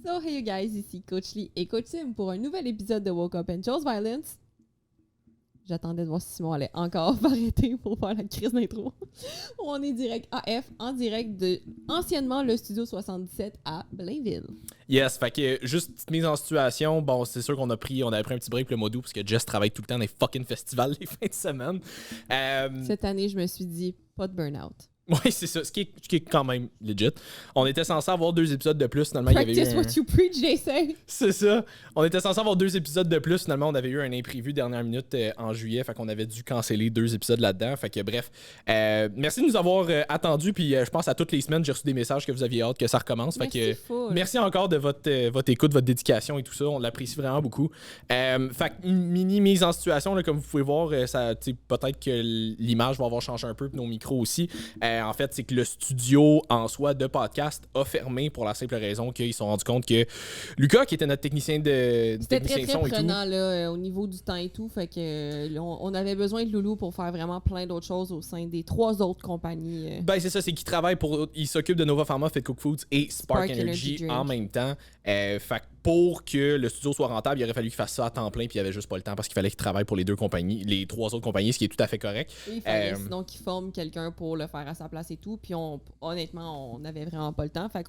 So, hey you guys, ici Coach Lee et Coach Tim pour un nouvel épisode de Woke Up and Chose Violence. J'attendais de voir si Simon allait encore m'arrêter pour faire la crise d'intro. On est direct AF, en direct de anciennement le Studio 77 à Blainville. Yes, fait que juste petite mise en situation, bon, c'est sûr qu'on avait pris un petit break le mois d'août parce que Jess travaille tout le temps dans les fucking festivals les fins de semaine. Cette année, je me suis dit, pas de burn-out. Oui, c'est ça, ce qui est quand même legit. On était censé avoir 2 épisodes de plus, finalement. Practice il y avait eu what you preach, j'essaie. C'est ça. On était censé avoir 2 épisodes de plus, finalement, on avait eu un imprévu dernière minute en juillet, fait qu'on avait dû canceller 2 épisodes là-dedans. Fait que bref, merci de nous avoir attendus, puis je pense à toutes les semaines, j'ai reçu des messages que vous aviez hâte que ça recommence. Fait que merci encore de votre écoute, votre dédication et tout ça, on l'apprécie vraiment beaucoup. Fait que mini mise en situation, là, comme vous pouvez voir, ça, peut-être que l'image va avoir changé un peu, puis nos micros aussi. En fait, c'est que le studio en soi de podcast a fermé pour la simple raison qu'ils se sont rendus compte que Lucas, qui était notre technicien de C'était très son prenant et tout, là, au niveau du temps et tout. Fait que on avait besoin de Loulou pour faire vraiment plein d'autres choses au sein des 3 autres compagnies. Ben c'est ça, c'est qu'il travaille il s'occupe de Nova Pharma, Fit Cook Foods et Spark Energy en même temps. Fait que pour que le studio soit rentable, il aurait fallu qu'il fasse ça à temps plein, puis il avait juste pas le temps parce qu'il fallait qu'il travaille pour les 2 compagnies, les 3 autres compagnies, ce qui est tout à fait correct. Et il fallait sinon qu'il forme quelqu'un pour le faire à sa place et tout. Puis honnêtement, on n'avait vraiment pas le temps. Fait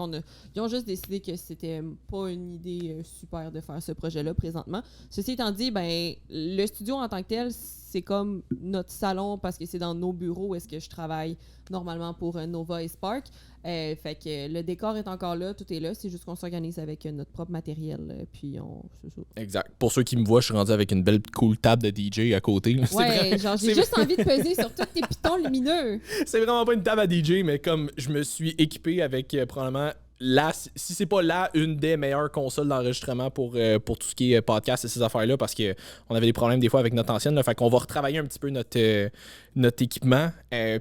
ils ont juste décidé que c'était pas une idée super de faire ce projet-là présentement. Ceci étant dit, ben le studio en tant que tel, c'est comme notre salon parce que c'est dans nos bureaux où est-ce que je travaille normalement pour Nova et Spark. Fait que le décor est encore là, tout est là. C'est juste qu'on s'organise avec notre propre matériel. Puis c'est ça. Exact. Pour ceux qui me voient, je suis rendu avec une belle cool table de DJ à côté. Là. Ouais, genre j'ai juste envie de peser sur tous tes pitons lumineux. C'est vraiment pas une table à DJ, mais comme je me suis équipé avec probablement si c'est pas une des meilleures consoles d'enregistrement pour tout ce qui est podcast et ces affaires-là, parce qu'on avait des problèmes des fois avec notre ancienne. Là, fait qu'on va retravailler un petit peu notre équipement.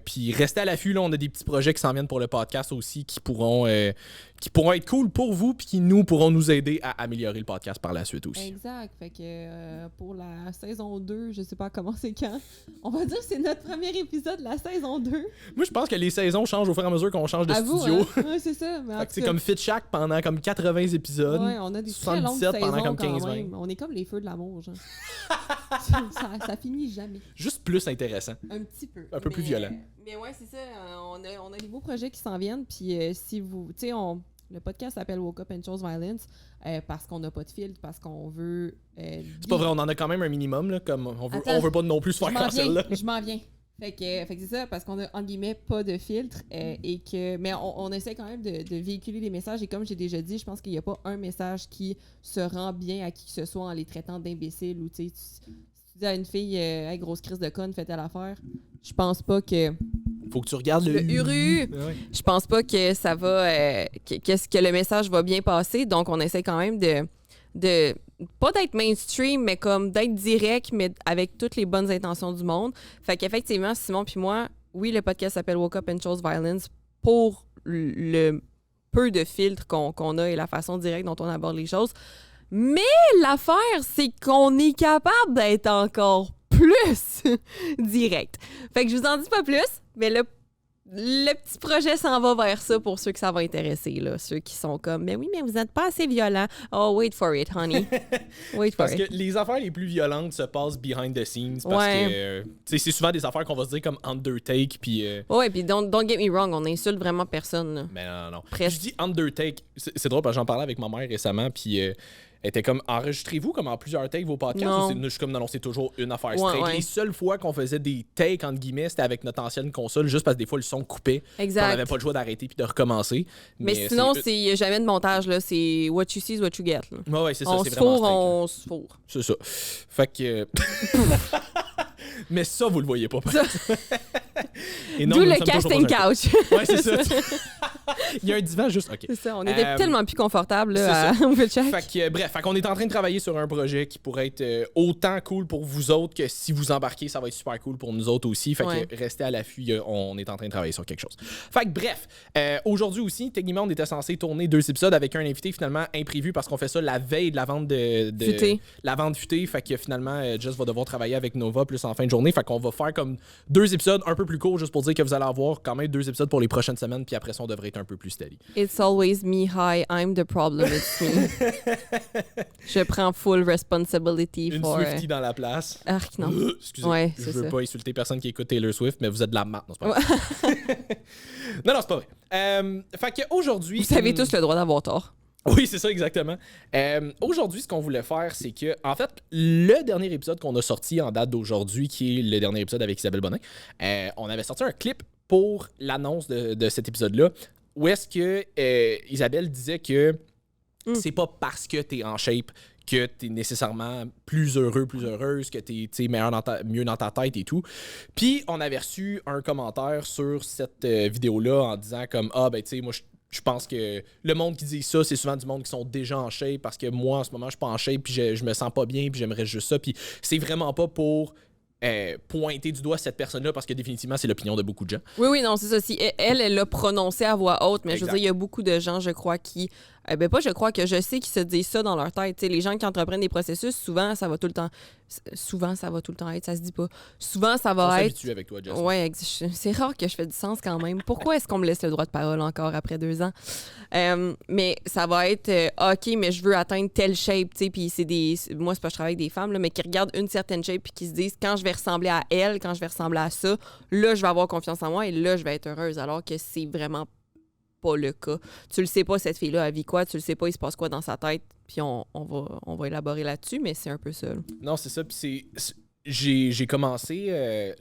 Puis rester à l'affût, là, on a des petits projets qui s'en viennent pour le podcast aussi qui pourront être cool pour vous puis qui pourront nous aider à améliorer le podcast par la suite aussi. Exact. Fait que pour la saison 2, je sais pas comment c'est quand. On va dire que c'est notre premier épisode de la saison 2. Moi, je pense que les saisons changent au fur et à mesure qu'on change de studio. Hein? Ouais, c'est ça. Mais c'est comme Fit Shack pendant comme 80 épisodes. Ouais, on a des très longues saisons pendant comme 15-20. On est comme les feux de l'amour, genre. ça finit jamais. Juste plus intéressant. Un petit peu. Un peu plus violent. Mais ouais, c'est ça. On a des beaux projets qui s'en viennent. Puis si vous... Tu sais, le podcast s'appelle Woke Up and Chose Violence parce qu'on n'a pas de filtre, parce qu'on veut... c'est pas vrai, on en a quand même un minimum. Là, comme on veut pas non plus se faire cancel. Je m'en viens. Fait que c'est ça, parce qu'on a, entre guillemets, pas de filtre mais on essaie quand même de véhiculer des messages et comme j'ai déjà dit, je pense qu'il n'y a pas un message qui se rend bien à qui que ce soit en les traitant d'imbéciles ou tu dis à une fille hey, grosse crise de conne, fais telle affaire. Je pense pas que... Faut que tu regardes le Uru. Ouais. Je pense pas que ça va... que le message va bien passer, donc on essaie quand même de pas d'être mainstream, mais comme d'être direct, mais avec toutes les bonnes intentions du monde. Fait qu'effectivement, Simon puis moi, oui, le podcast s'appelle Woke Up and Chose Violence pour le peu de filtres qu'on a et la façon directe dont on aborde les choses. Mais l'affaire, c'est qu'on est capable d'être encore plus direct. Fait que je vous en dis pas plus, mais le petit projet s'en va vers ça pour ceux que ça va intéresser, là. Ceux qui sont comme, mais oui, mais vous n'êtes pas assez violent. Oh, wait for it, honey. Wait for it. Parce que les affaires les plus violentes se passent behind the scenes. Parce que c'est souvent des affaires qu'on va se dire comme Undertake. Puis ouais, puis don't get me wrong, on insulte vraiment personne. Là. Mais non. Je dis Undertake. C'est drôle parce que j'en parlais avec ma mère récemment. Puis elle était comme, enregistrez-vous comme en plusieurs takes vos podcasts? Ou je suis comme, non, c'est toujours une affaire straight. Ouais. Les seules fois qu'on faisait des takes, entre guillemets, c'était avec notre ancienne console, juste parce que des fois, le son coupait. Exact. On n'avait pas le choix d'arrêter puis de recommencer. Mais sinon, il n'y a jamais de montage. Là. C'est what you see is what you get. Là. Ouais, c'est ça. On c'est se vraiment fourre, on se fourre. C'est ça. Fait que... Mais ça, vous le voyez pas. D'où le casting couch. Ouais, c'est ça. Il y a un divan juste... OK. C'est ça, on était tellement plus confortable là, à Wheelcheck. Fait qu'on est en train de travailler sur un projet qui pourrait être autant cool pour vous autres que si vous embarquez, ça va être super cool pour nous autres aussi. Fait que restez à l'affût, on est en train de travailler sur quelque chose. Fait que bref, aujourd'hui aussi, techniquement, on était censé tourner 2 épisodes avec un invité finalement imprévu parce qu'on fait ça la veille de la vente de la vente futée. Fait que finalement, Jess va devoir travailler avec Nova plus en fin de journée. Fait qu'on va faire comme 2 épisodes un peu plus courts juste pour dire que vous allez avoir quand même 2 épisodes pour les prochaines semaines. Puis après ça, on devrait être être un peu plus steady. It's always me, hi, I'm the problem, it's me. Je prends full responsibility Une for... Swiftie dans la place. Arc, non. Excusez, Ouais, je c'est veux ça. pas insulter personne qui écoute Taylor Swift, mais vous êtes de la marde. Non, c'est pas vrai. non, c'est pas vrai. Fait qu'aujourd'hui... Vous avez tous le droit d'avoir tort. Oui, c'est ça, exactement. Aujourd'hui, ce qu'on voulait faire, c'est que, en fait, le dernier épisode qu'on a sorti en date d'aujourd'hui, qui est le dernier épisode avec Isabelle Bonin, on avait sorti un clip pour l'annonce de cet épisode-là, où est-ce que Isabelle disait que c'est pas parce que t'es en shape que t'es nécessairement plus heureux, plus heureuse, que t'es mieux dans ta tête et tout. Puis, on avait reçu un commentaire sur cette vidéo-là en disant comme « Ah, ben, tu sais, moi, je pense que le monde qui dit ça, c'est souvent du monde qui sont déjà en shape parce que moi, en ce moment, je suis pas en shape puis je me sens pas bien puis j'aimerais juste ça. Puis c'est vraiment pas pour pointer du doigt cette personne-là parce que définitivement, c'est l'opinion de beaucoup de gens. Oui, non, c'est ça. Si elle l'a prononcé à voix haute, mais Exact. je veux dire, il y a beaucoup de gens, je crois, qui... je sais qu'ils se disent ça dans leur tête. T'sais, les gens qui entreprennent des processus, souvent, ça va tout le temps... Souvent, ça va tout le temps être, ça se dit pas. Souvent, ça On va être... s'habitue avec toi, Jess. Ouais, c'est rare que je fais du sens quand même. Pourquoi est-ce qu'on me laisse le droit de parole encore après 2 ans? Mais ça va être OK, mais je veux atteindre telle shape, tu sais, puis c'est des... Moi, c'est pas que je travaille avec des femmes, là, mais qui regardent une certaine shape puis qui se disent quand je vais ressembler à elle, quand je vais ressembler à ça, là, je vais avoir confiance en moi et là, je vais être heureuse, alors que c'est vraiment pas le cas. Tu le sais pas, cette fille-là, elle vit quoi, tu le sais pas, il se passe quoi dans sa tête, puis on va élaborer là-dessus, mais c'est un peu ça. Là. Non, c'est ça, puis j'ai commencé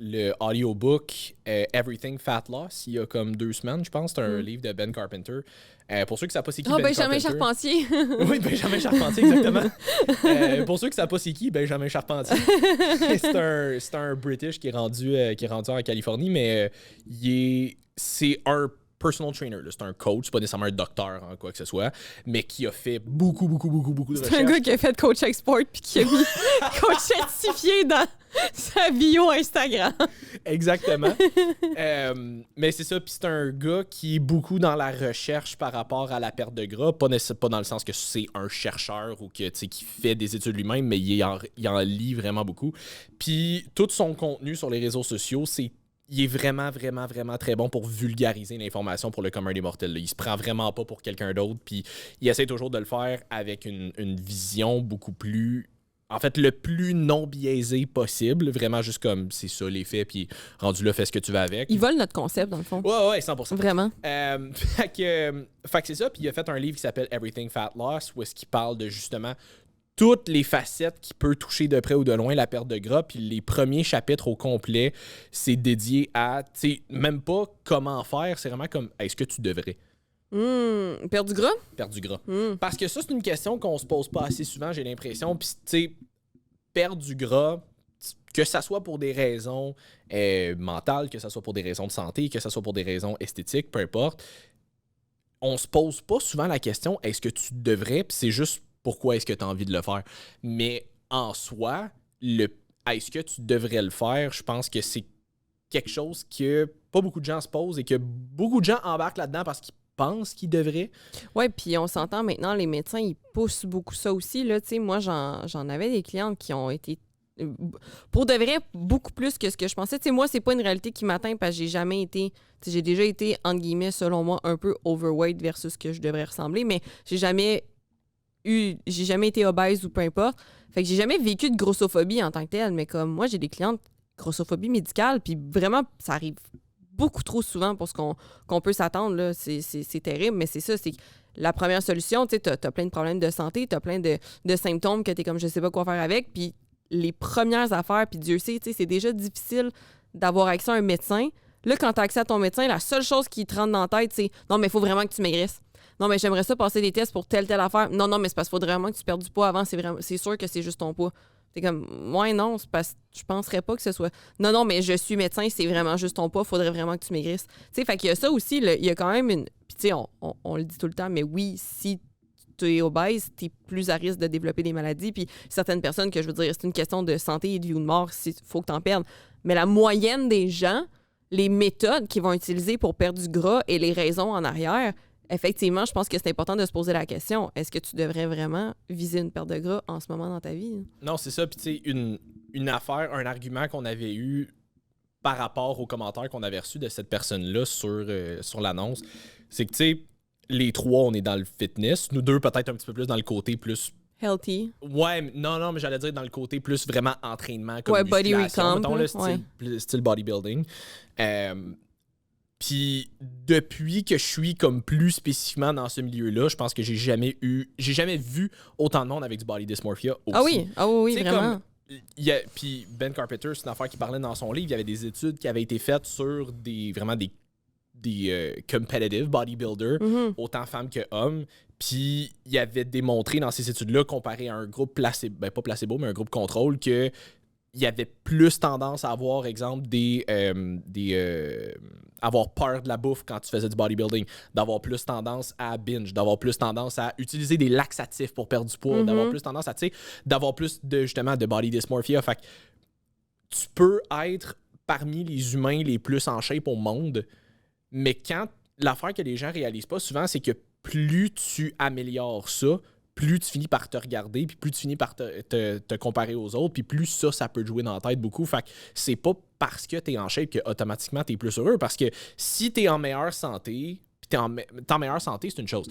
le audiobook Everything Fat Loss il y a comme 2 semaines, je pense. C'est un livre de Ben Carpenter. Pour ceux qui ne savent pas c'est qui, Benjamin Carpenter... Charpentier! Oui, Benjamin Charpentier, exactement. Pour ceux qui ne savent pas c'est qui, Benjamin Charpentier. c'est un British qui est rendu en Californie, mais c'est un personal trainer. Là. C'est un coach, c'est pas nécessairement un docteur en quoi que ce soit, mais qui a fait beaucoup de recherches. C'est un gars qui a fait coach export puis qui a mis coach certifié dans sa bio Instagram. Exactement. Mais c'est ça, puis c'est un gars qui est beaucoup dans la recherche par rapport à la perte de gras, pas dans le sens que c'est un chercheur ou que qui fait des études lui-même, mais il en lit vraiment beaucoup. Puis tout son contenu sur les réseaux sociaux, il est vraiment très bon pour vulgariser l'information pour le commun des mortels. Là. Il se prend vraiment pas pour quelqu'un d'autre, puis il essaie toujours de le faire avec une vision beaucoup plus... En fait, le plus non biaisé possible. Vraiment juste comme, c'est ça les faits, puis rendu là, fais ce que tu veux avec. Ils volent notre concept, dans le fond. Ouais, 100%. Vraiment. Fait que c'est ça, puis il a fait un livre qui s'appelle Everything Fat Loss, où est-ce qu'il parle de justement toutes les facettes qui peuvent toucher de près ou de loin la perte de gras. Puis les premiers chapitres au complet, c'est dédié à, tu sais, même pas comment faire, c'est vraiment comme, est-ce que tu devrais Perdre du gras? perdre du gras? Parce que ça, c'est une question qu'on se pose pas assez souvent, j'ai l'impression. Puis, tu sais, perdre du gras, que ça soit pour des raisons mentales, que ça soit pour des raisons de santé, que ça soit pour des raisons esthétiques, peu importe, on se pose pas souvent la question, est-ce que tu devrais? Puis c'est juste pourquoi est-ce que tu as envie de le faire. Mais en soi, est-ce que tu devrais le faire? Je pense que c'est quelque chose que pas beaucoup de gens se posent et que beaucoup de gens embarquent là-dedans parce qu'ils pensent qu'ils devraient. Oui, puis on s'entend maintenant, les médecins, ils poussent beaucoup ça aussi. Là, moi, j'en avais des clientes qui ont été, pour de vrai, beaucoup plus que ce que je pensais. T'sais, moi, c'est pas une réalité qui m'atteint parce que j'ai jamais été... J'ai déjà été, entre guillemets, selon moi, un peu overweight versus ce que je devrais ressembler, mais j'ai jamais été obèse ou peu importe. Fait que j'ai jamais vécu de grossophobie en tant que telle, mais comme moi, j'ai des clientes grossophobie médicale, puis vraiment, ça arrive beaucoup trop souvent pour ce qu'on peut s'attendre. Là. C'est terrible, mais c'est ça, c'est la première solution. Tu sais, t'as plein de problèmes de santé, t'as plein de symptômes que t'es comme je sais pas quoi faire avec, puis les premières affaires, puis Dieu sait, tu sais, c'est déjà difficile d'avoir accès à un médecin. Là, quand t'as accès à ton médecin, la seule chose qui te rentre dans la tête, c'est « Non, mais il faut vraiment que tu maigrisses. » Non, mais j'aimerais ça passer des tests pour telle affaire. Non, mais c'est parce qu'il faudrait vraiment que tu perdes du poids avant. C'est sûr que c'est juste ton poids. T'es comme, ouais, non, c'est parce que je penserais pas que ce soit. Non, mais je suis médecin, c'est vraiment juste ton poids. Faudrait vraiment que tu maigrisses. Tu sais, fait qu'il y a ça aussi. Il y a quand même une. Puis, tu sais, on le dit tout le temps, mais oui, si tu es obèse, tu es plus à risque de développer des maladies. Puis, certaines personnes, que je veux dire, c'est une question de santé et de vie ou de mort, il faut que tu en perdes. Mais la moyenne des gens, les méthodes qu'ils vont utiliser pour perdre du gras et les raisons en arrière, effectivement, je pense que c'est important de se poser la question. Est-ce que tu devrais vraiment viser une perte de gras en ce moment dans ta vie? Non, c'est ça. Puis tu sais, une affaire, un argument qu'on avait eu par rapport aux commentaires qu'on avait reçus de cette personne-là sur l'annonce, c'est que, tu sais, les trois, on est dans le fitness. Nous deux, peut-être un petit peu plus dans le côté plus... Healthy. Ouais, non, mais j'allais dire dans le côté plus vraiment entraînement, comme body musculation, recomp. mettons, style bodybuilding. Puis depuis que je suis comme plus spécifiquement dans ce milieu-là, je pense que j'ai jamais vu autant de monde avec du body dysmorphia aussi. Ah oui, vraiment. Puis Ben Carpenter, c'est une affaire qu'il parlait dans son livre, il y avait des études qui avaient été faites sur des competitive bodybuilders, autant femmes que hommes. Puis il avait démontré dans ces études-là, comparé à un groupe placebo, pas placebo, mais un groupe contrôle, que il y avait plus tendance à avoir, exemple, avoir peur de la bouffe quand tu faisais du bodybuilding, d'avoir plus tendance à binge, d'avoir plus tendance à utiliser des laxatifs pour perdre du poids, d'avoir plus tendance à, tu sais, d'avoir plus justement de body dysmorphia. Fait que tu peux être parmi les humains les plus en shape au monde, mais quand l'affaire que les gens réalisent pas souvent, c'est que plus tu améliores ça, plus tu finis par te regarder, puis plus tu finis par te comparer aux autres, puis plus ça peut te jouer dans la tête beaucoup. Fait que c'est pas parce que t'es en shape que automatiquement t'es plus heureux, parce que si t'es en meilleure santé, puis t'es en meilleure santé, c'est une chose.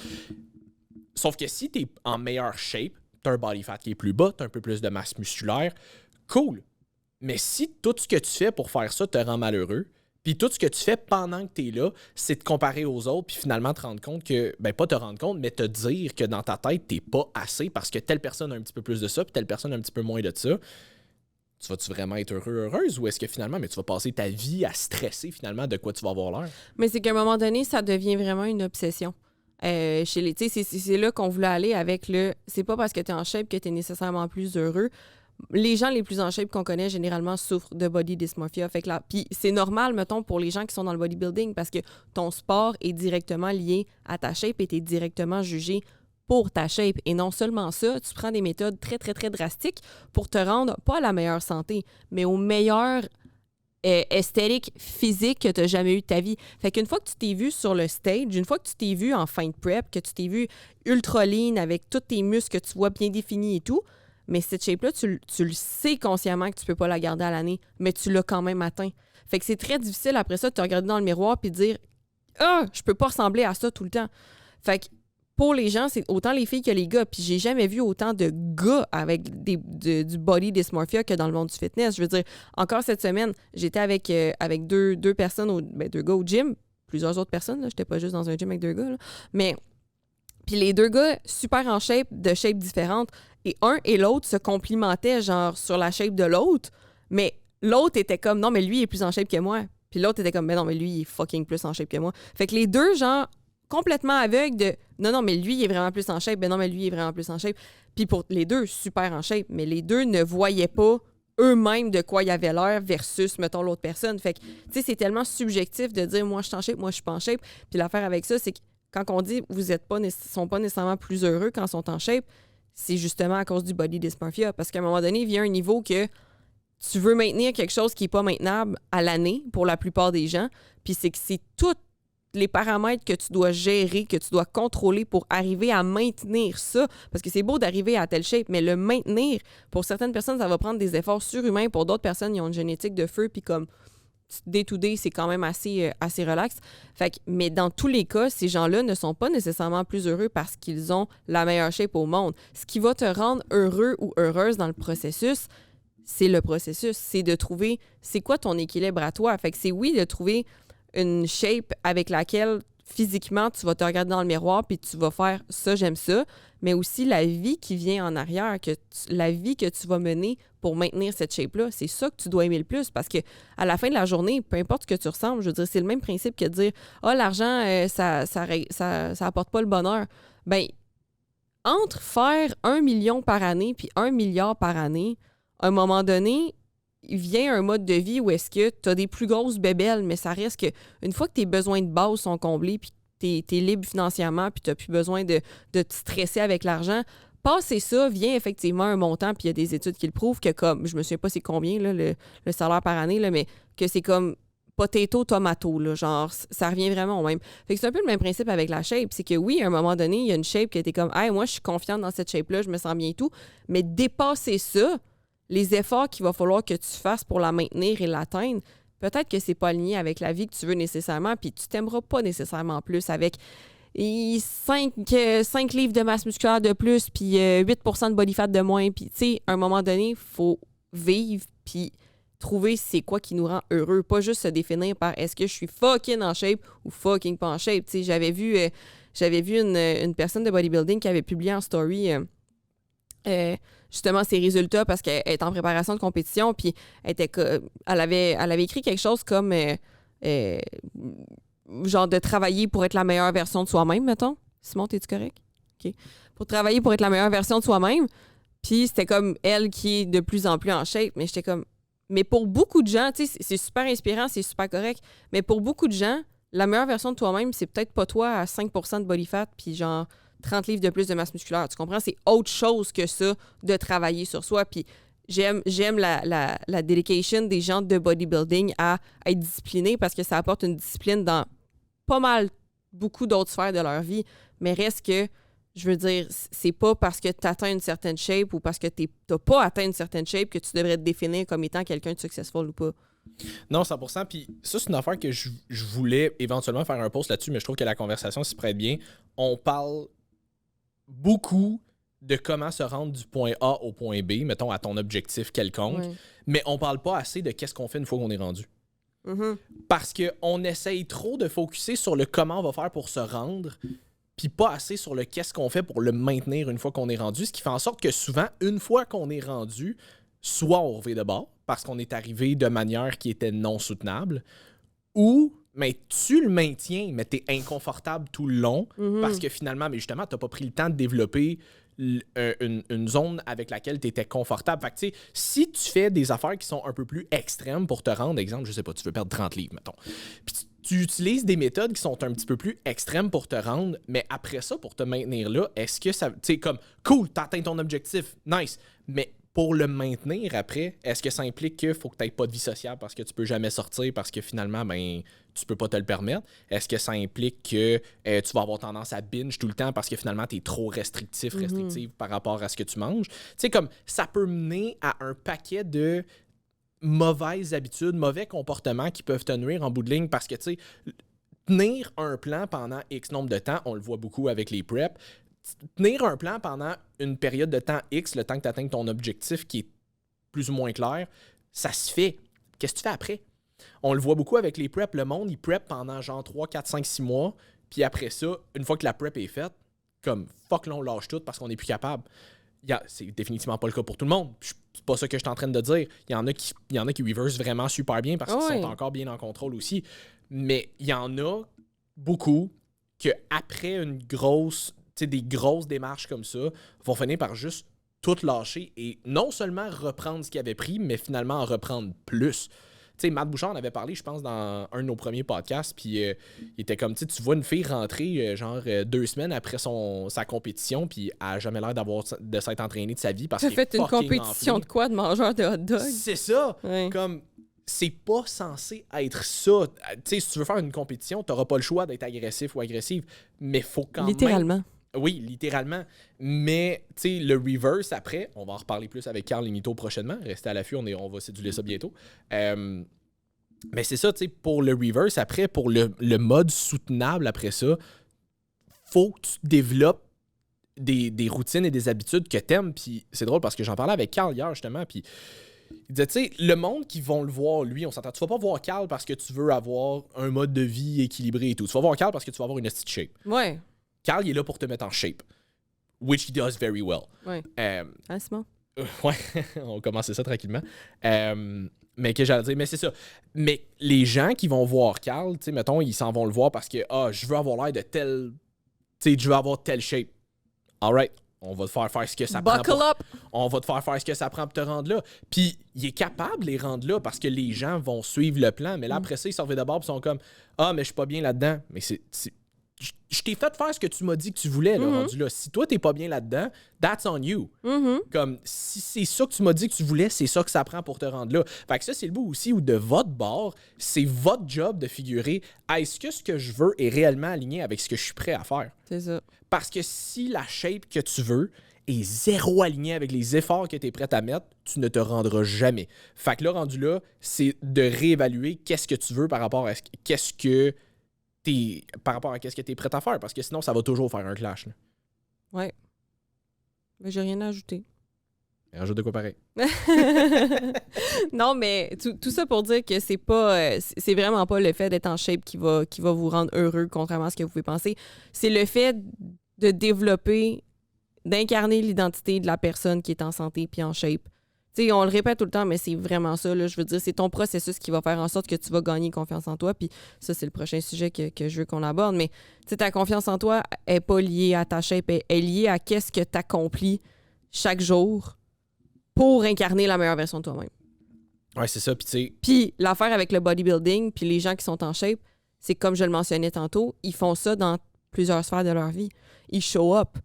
Sauf que si t'es en meilleure shape, t'as un body fat qui est plus bas, t'as un peu plus de masse musculaire, cool. Mais si tout ce que tu fais pour faire ça te rend malheureux, puis tout ce que tu fais pendant que tu es là, c'est te comparer aux autres, puis finalement te rendre compte que, ben pas te rendre compte, mais te dire que dans ta tête, t'es pas assez parce que telle personne a un petit peu plus de ça, puis telle personne a un petit peu moins de ça. Tu vas-tu vraiment être heureuse, ou est-ce que finalement, mais tu vas passer ta vie à stresser finalement de quoi tu vas avoir l'air? Mais c'est qu'à un moment donné, ça devient vraiment une obsession. C'est là qu'on voulait aller avec c'est pas parce que tu es en shape que tu es nécessairement plus heureux. Les gens les plus en shape qu'on connaît, généralement, souffrent de body dysmorphia. Fait que puis c'est normal, mettons, pour les gens qui sont dans le bodybuilding parce que ton sport est directement lié à ta shape et tu es directement jugé pour ta shape. Et non seulement ça, tu prends des méthodes très, très, très drastiques pour te rendre pas à la meilleure santé, mais au meilleur esthétique physique que tu n'as jamais eu de ta vie. Fait qu'une fois que tu t'es vu sur le stage, une fois que tu t'es vu en fin de prep, que tu t'es vu ultra lean avec tous tes muscles que tu vois bien définis et tout, mais cette shape-là, tu le sais consciemment que tu peux pas la garder à l'année, mais tu l'as quand même atteint. Fait que c'est très difficile après ça de te regarder dans le miroir puis de dire « Ah, je peux pas ressembler à ça tout le temps. » Fait que pour les gens, c'est autant les filles que les gars. Puis j'ai jamais vu autant de gars avec du body dysmorphia que dans le monde du fitness. Je veux dire, encore cette semaine, j'étais avec deux personnes, deux gars au gym, plusieurs autres personnes, là, j'étais pas juste dans un gym avec deux gars, là. Mais puis les deux gars, super en shape, de shape différentes, et un et l'autre se complimentaient, genre, sur la shape de l'autre, mais l'autre était comme, non, mais lui, il est plus en shape que moi. Puis l'autre était comme, mais non, mais lui, il est fucking plus en shape que moi. Fait que les deux, genre, complètement aveugles de, non, mais lui, il est vraiment plus en shape, ben non, mais lui, il est vraiment plus en shape. Puis pour les deux, super en shape, mais les deux ne voyaient pas eux-mêmes de quoi il avait l'air versus, mettons, l'autre personne. Fait que, tu sais, c'est tellement subjectif de dire, moi, je suis en shape, moi, je suis pas en shape. Puis l'affaire avec ça, c'est que quand on dit vous sont pas nécessairement plus heureux quand ils sont en shape, c'est justement à cause du body dysmorphia. Parce qu'à un moment donné, il vient un niveau que tu veux maintenir quelque chose qui n'est pas maintenable à l'année pour la plupart des gens. Puis c'est que c'est tous les paramètres que tu dois gérer, que tu dois contrôler pour arriver à maintenir ça. Parce que c'est beau d'arriver à telle shape, mais le maintenir, pour certaines personnes, ça va prendre des efforts surhumains. Pour d'autres personnes, ils ont une génétique de feu, puis comme day-to-day, c'est quand même assez relax. Fait que, mais dans tous les cas, ces gens-là ne sont pas nécessairement plus heureux parce qu'ils ont la meilleure shape au monde. Ce qui va te rendre heureux ou heureuse dans le processus, c'est le processus. C'est de trouver c'est quoi ton équilibre à toi. Fait que c'est oui de trouver une shape avec laquelle physiquement tu vas te regarder dans le miroir puis tu vas faire ça, j'aime ça, mais aussi la vie qui vient en arrière, la vie que tu vas mener pour maintenir cette shape-là, c'est ça que tu dois aimer le plus parce que à la fin de la journée, peu importe ce que tu ressembles, je veux dire, c'est le même principe que de dire « Ah, l'argent, ça apporte pas le bonheur. » Ben, entre faire 1 million par année puis 1 milliard par année, à un moment donné, il vient un mode de vie où est-ce que tu as des plus grosses bébelles, mais ça reste que une fois que tes besoins de base sont comblés puis t'es libre financièrement puis tu n'as plus besoin de te stresser avec l'argent, passer ça vient effectivement un montant, puis il y a des études qui le prouvent que comme, je me souviens pas c'est combien là, le salaire par année, là, mais que c'est comme potato, tomato, là, genre, ça revient vraiment au même. Fait que c'est un peu le même principe avec la shape, c'est que oui, à un moment donné, il y a une shape qui était comme « Hey, moi, je suis confiante dans cette shape-là, je me sens bien et tout », mais dépasser ça, les efforts qu'il va falloir que tu fasses pour la maintenir et l'atteindre, peut-être que c'est pas aligné avec la vie que tu veux nécessairement, puis tu t'aimeras pas nécessairement plus avec 5 livres de masse musculaire de plus, puis 8% de body fat de moins. Puis, tu sais, à un moment donné, il faut vivre, puis trouver c'est quoi qui nous rend heureux. Pas juste se définir par est-ce que je suis fucking en shape ou fucking pas en shape. Tu sais, j'avais vu une personne de bodybuilding qui avait publié en story justement ses résultats parce qu'elle est en préparation de compétition, puis elle avait écrit quelque chose comme genre de travailler pour être la meilleure version de soi-même, mettons. Simon, t'es-tu correct? OK. Pour travailler pour être la meilleure version de soi-même. Puis c'était comme elle qui est de plus en plus en shape. Mais j'étais comme... Mais pour beaucoup de gens, tu sais, c'est super inspirant, c'est super correct. Mais pour beaucoup de gens, la meilleure version de toi-même, c'est peut-être pas toi à 5% de body fat puis genre 30 livres de plus de masse musculaire. Tu comprends? C'est autre chose que ça de travailler sur soi. Puis j'aime la dedication des gens de bodybuilding à être disciplinés parce que ça apporte une discipline dans pas mal beaucoup d'autres sphères de leur vie. Mais reste que, je veux dire, c'est pas parce que tu atteins une certaine shape ou parce que t'as pas atteint une certaine shape que tu devrais te définir comme étant quelqu'un de successful ou pas. Non, 100%. Puis ça, c'est une affaire que je voulais éventuellement faire un post là-dessus, mais je trouve que la conversation s'y prête bien. On parle beaucoup de comment se rendre du point A au point B, mettons, à ton objectif quelconque, mais on parle pas assez de qu'est-ce qu'on fait une fois qu'on est rendu. Mm-hmm. Parce qu'on essaye trop de focusser sur le comment on va faire pour se rendre, puis pas assez sur le qu'est-ce qu'on fait pour le maintenir une fois qu'on est rendu, ce qui fait en sorte que souvent, une fois qu'on est rendu, soit on revient de bord, parce qu'on est arrivé de manière qui était non soutenable, ou mais tu le maintiens, mais t'es inconfortable tout le long, parce que finalement, mais justement, t'as pas pris le temps de développer une zone avec laquelle tu étais confortable. Fait que, tu sais, si tu fais des affaires qui sont un peu plus extrêmes pour te rendre, exemple, je sais pas, tu veux perdre 30 livres, mettons, puis tu utilises des méthodes qui sont un petit peu plus extrêmes pour te rendre, mais après ça, pour te maintenir là, est-ce que ça, tu sais, comme, cool, t'as atteint ton objectif, nice, mais pour le maintenir après, est-ce que ça implique qu'il faut que tu n'aies pas de vie sociale parce que tu peux jamais sortir parce que finalement, ben, tu peux pas te le permettre? Est-ce que ça implique que tu vas avoir tendance à binge tout le temps parce que finalement, tu es trop restrictive par rapport à ce que tu manges? Tu sais, comme ça peut mener à un paquet de mauvaises habitudes, mauvais comportements qui peuvent te nuire en bout de ligne parce que, tu sais, tenir un plan pendant X nombre de temps, on le voit beaucoup avec les preps, tenir un plan pendant une période de temps X, le temps que tu atteignes ton objectif qui est plus ou moins clair, ça se fait. Qu'est-ce que tu fais après? On le voit beaucoup avec les preps. Le monde, il prep pendant genre 3, 4, 5, 6 mois. Puis après ça, une fois que la prep est faite, comme fuck, là, on lâche tout parce qu'on n'est plus capable. C'est définitivement pas le cas pour tout le monde. C'est pas ça que je suis en train de dire. Il y en a qui reverse vraiment super bien parce qu'ils sont encore bien en contrôle aussi. Mais il y en a beaucoup que après une grosse... des grosses démarches comme ça vont finir par juste tout lâcher et non seulement reprendre ce qu'ils avaient pris, mais finalement en reprendre plus. Tu sais, Matt Bouchard en avait parlé, je pense, dans un de nos premiers podcasts, puis il était comme, tu vois une fille rentrer 2 semaines après sa compétition, puis elle n'a jamais l'air de s'être entraînée de sa vie parce qu'elle est fucking fait une compétition enflée. De quoi? De mangeur de hot dog? C'est ça! Ouais. Comme... C'est pas censé être ça. Tu sais, si tu veux faire une compétition, t'auras pas le choix d'être agressif ou agressive, mais faut quand Littéralement. Oui, littéralement. Mais, tu sais, le reverse après, on va en reparler plus avec Carl Limito prochainement. Restez à l'affût, on va céduler ça bientôt. Mais c'est ça, tu sais, pour le reverse après, pour le mode soutenable après ça, faut que tu développes des routines et des habitudes que t'aimes. Puis c'est drôle parce que j'en parlais avec Carl hier, justement, puis il disait, tu sais, le monde qui vont le voir, lui, on s'entend. Tu vas pas voir Carl parce que tu veux avoir un mode de vie équilibré et tout. Tu vas voir Carl parce que tu vas avoir une petite shape. Ouais. Carl, il est là pour te mettre en shape. Which he does very well. Ouais. Simon? Ouais, on va commencer ça tranquillement. Mais que j'allais dire, mais c'est ça. Mais les gens qui vont voir Carl, tu sais, mettons, ils s'en vont le voir parce que, je veux avoir l'air de tel... Tu sais, je veux avoir telle shape. All right. On va te faire ce que ça prend. On va te faire ce que ça prend pour te rendre là. Puis, il est capable de les rendre là parce que les gens vont suivent le plan. Mais là, après ça, ils sortent d'abord et sont comme, mais je suis pas bien là-dedans. Mais je t'ai fait faire ce que tu m'as dit que tu voulais, là, rendu là. Si toi, t'es pas bien là-dedans, that's on you. Comme, si c'est ça que tu m'as dit que tu voulais, c'est ça que ça prend pour te rendre là. Fait que ça, c'est le bout aussi où de votre bord, c'est votre job de figurer, est-ce que ce que je veux est réellement aligné avec ce que je suis prêt à faire? C'est ça. Parce que si la shape que tu veux est zéro aligné avec les efforts que tu es prêt à mettre, tu ne te rendras jamais. Fait que là, rendu là, c'est de réévaluer qu'est-ce que tu veux par rapport à qu'est-ce que tu es prêt à faire, parce que sinon, ça va toujours faire un clash. Là. Ouais. Mais j'ai rien à ajouter. Rajoute de quoi pareil? Non, mais tout ça pour dire que c'est pas c'est vraiment pas le fait d'être en shape qui va vous rendre heureux, contrairement à ce que vous pouvez penser. C'est le fait de développer, d'incarner l'identité de la personne qui est en santé puis en shape. Tu sais, on le répète tout le temps, mais c'est vraiment ça. Là, je veux dire, c'est ton processus qui va faire en sorte que tu vas gagner confiance en toi. Puis ça, c'est le prochain sujet que je veux qu'on aborde. Mais tu sais, ta confiance en toi n'est pas liée à ta shape, elle est liée à qu'est-ce que tu accomplis chaque jour pour incarner la meilleure version de toi-même. Ouais, c'est ça. Puis tu sais... Puis l'affaire avec le bodybuilding, puis les gens qui sont en shape, c'est comme je le mentionnais tantôt, ils font ça dans plusieurs sphères de leur vie. Ils show up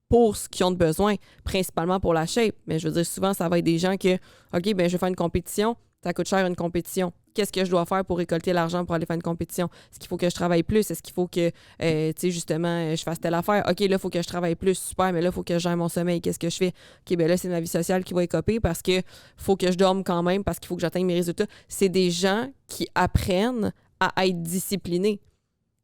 pour ce qu'ils ont de besoin, principalement pour la shape. Mais je veux dire, souvent, ça va être des gens que, OK, ben je vais faire une compétition, ça coûte cher une compétition. Qu'est-ce que je dois faire pour récolter l'argent pour aller faire une compétition? Est-ce qu'il faut que je travaille plus? Est-ce qu'il faut que, tu sais, justement, je fasse telle affaire? OK, là, il faut que je travaille plus. Super, mais là, il faut que je gère mon sommeil. Qu'est-ce que je fais? OK, ben là, c'est ma vie sociale qui va écoper parce que faut que je dorme quand même, parce qu'il faut que j'atteigne mes résultats. C'est des gens qui apprennent à être disciplinés.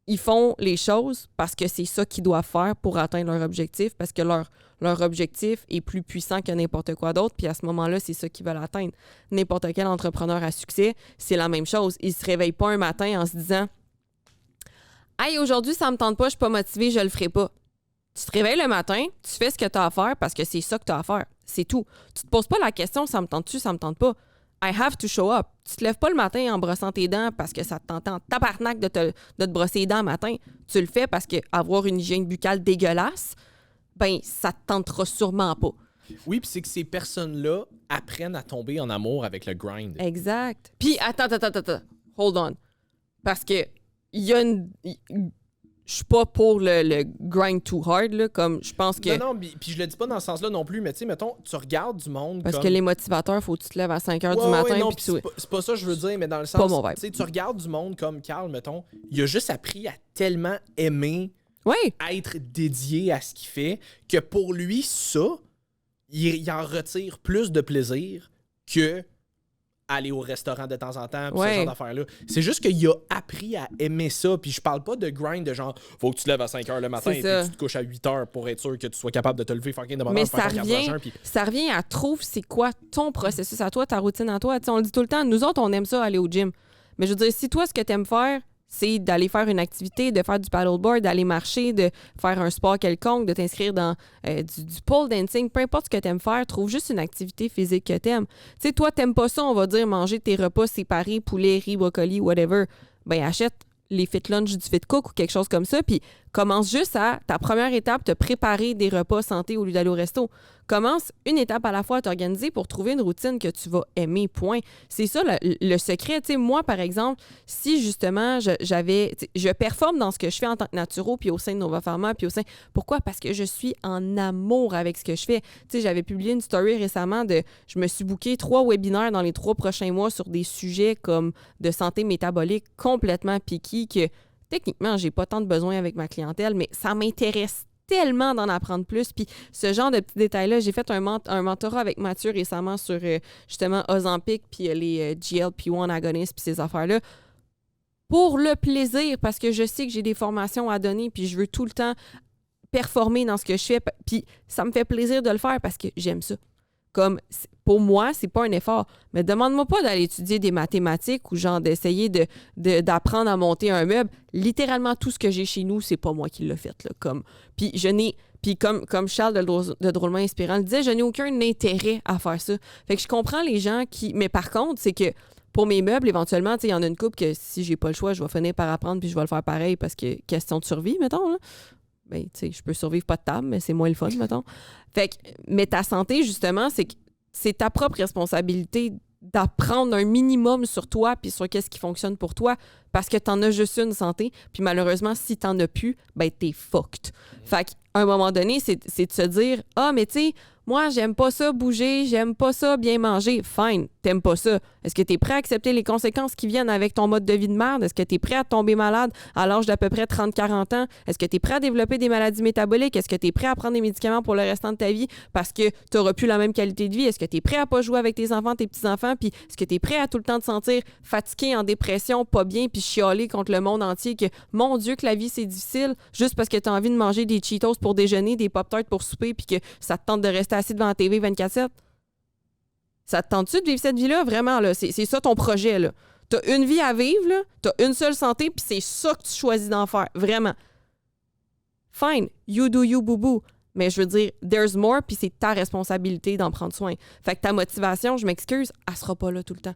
Ils font les choses parce que c'est ça qu'ils doivent faire pour atteindre leur objectif, parce que leur objectif est plus puissant que n'importe quoi d'autre, puis à ce moment-là, c'est ça qu'ils veulent atteindre. N'importe quel entrepreneur à succès, c'est la même chose. Ils se réveillent pas un matin en se disant « Hey, aujourd'hui, ça me tente pas, je suis pas motivée, je le ferai pas. » Tu te réveilles le matin, tu fais ce que tu as à faire parce que c'est ça que tu as à faire. C'est tout. Tu te poses pas la question « Ça me tente-tu, ça me tente pas? » I have to show up. Tu te lèves pas le matin en brossant tes dents parce que ça te tente en tabarnak de te brosser les dents le matin. Tu le fais parce que avoir une hygiène buccale dégueulasse, ben ça te tentera sûrement pas. Oui, puis c'est que ces personnes-là apprennent à tomber en amour avec le grind. Exact. Puis attends. Hold on. Parce que il y a une... Je suis pas pour le grind too hard, là, comme je pense que... Non, puis je le dis pas dans ce sens-là non plus, mais tu sais, mettons, tu regardes du monde Parce comme... que les motivateurs, faut que tu te lèves à 5 h du matin. Non, puis c'est pas ça que je veux dire, mais dans le sens... Pas mon vibe. Tu sais, tu regardes du monde comme Carl, mettons, il a juste appris à tellement aimer, être dédié à ce qu'il fait, que pour lui, ça, il en retire plus de plaisir que aller au restaurant de temps en temps, pis ce genre d'affaires-là. C'est juste qu'il a appris à aimer ça, puis je parle pas de grind de genre, faut que tu te lèves à 5 h le matin et que tu te couches à 8 h pour être sûr que tu sois capable de te lever fucking de mais ça revient à trouve c'est quoi ton processus à toi, ta routine à toi. T'sais, on le dit tout le temps, nous autres, on aime ça aller au gym. Mais je veux dire, si toi, ce que t'aimes faire, c'est d'aller faire une activité, de faire du paddleboard, d'aller marcher, de faire un sport quelconque, de t'inscrire dans du pole dancing, peu importe ce que t'aimes faire, trouve juste une activité physique que t'aimes. Tu sais, toi, t'aimes pas ça, on va dire manger tes repas séparés, poulet, riz, brocoli, whatever. Ben, achète les fit lunch du fit cook ou quelque chose comme ça, puis commence juste à ta première étape, te préparer des repas santé au lieu d'aller au resto. Commence une étape à la fois à t'organiser pour trouver une routine que tu vas aimer, point. C'est ça le secret. Tu sais, moi, par exemple, si justement je performe dans ce que je fais en tant que naturo, puis au sein de Nova Pharma, puis au sein... Pourquoi? Parce que je suis en amour avec ce que je fais. Tu sais, j'avais publié une story récemment je me suis booké 3 webinaires dans les 3 prochains mois sur des sujets comme de santé métabolique complètement piqués que techniquement, j'ai pas tant de besoin avec ma clientèle, mais ça m'intéresse tellement d'en apprendre plus. Puis ce genre de petits détails-là, j'ai fait un mentorat avec Mathieu récemment sur justement Ozempic puis les GLP-1 agonistes puis ces affaires-là. Pour le plaisir, parce que je sais que j'ai des formations à donner puis je veux tout le temps performer dans ce que je fais. Puis ça me fait plaisir de le faire parce que j'aime ça. Comme, pour moi, c'est pas un effort. Mais demande-moi pas d'aller étudier des mathématiques ou genre d'essayer d'apprendre à monter un meuble. Littéralement, tout ce que j'ai chez nous, c'est pas moi qui l'ai fait. Là, puis comme Charles de Drôlement Inspirant le disait, je n'ai aucun intérêt à faire ça. Fait que je comprends les gens qui... Mais par contre, c'est que pour mes meubles, éventuellement, il y en a une couple que si j'ai pas le choix, je vais finir par apprendre puis je vais le faire pareil parce que question de survie, mettons, là. Ben, tu sais, je peux survivre pas de table, mais c'est moins le fun, mettons. Fait que, mais ta santé, justement, c'est ta propre responsabilité d'apprendre un minimum sur toi puis sur qu'est-ce qui fonctionne pour toi parce que t'en as juste une santé. Puis malheureusement, si t'en as plus, ben t'es fucked. Fait à un moment donné, c'est de se dire « Ah, mais tu sais, moi, j'aime pas ça bouger, j'aime pas ça bien manger. » Fine, t'aimes pas ça. Est-ce que t'es prêt à accepter les conséquences qui viennent avec ton mode de vie de merde? Est-ce que t'es prêt à tomber malade à l'âge d'à peu près 30-40 ans? Est-ce que t'es prêt à développer des maladies métaboliques? Est-ce que t'es prêt à prendre des médicaments pour le restant de ta vie parce que t'auras plus la même qualité de vie? Est-ce que t'es prêt à pas jouer avec tes enfants, tes petits-enfants? Puis est-ce que t'es prêt à tout le temps te sentir fatigué, en dépression, pas bien, puis chialer contre le monde entier que, mon Dieu, que la vie, c'est difficile, juste parce que t'as envie de manger des Cheetos pour déjeuner, des Pop-Tarts pour souper, puis que ça te tente de rester assis devant la TV 24/7? Ça te tente-tu de vivre cette vie-là? Vraiment, là, c'est ça ton projet, là. T'as une vie à vivre, là, t'as une seule santé, puis c'est ça que tu choisis d'en faire. Vraiment. Fine, you do you, boubou. Mais je veux dire, there's more, puis c'est ta responsabilité d'en prendre soin. Fait que ta motivation, je m'excuse, elle sera pas là tout le temps.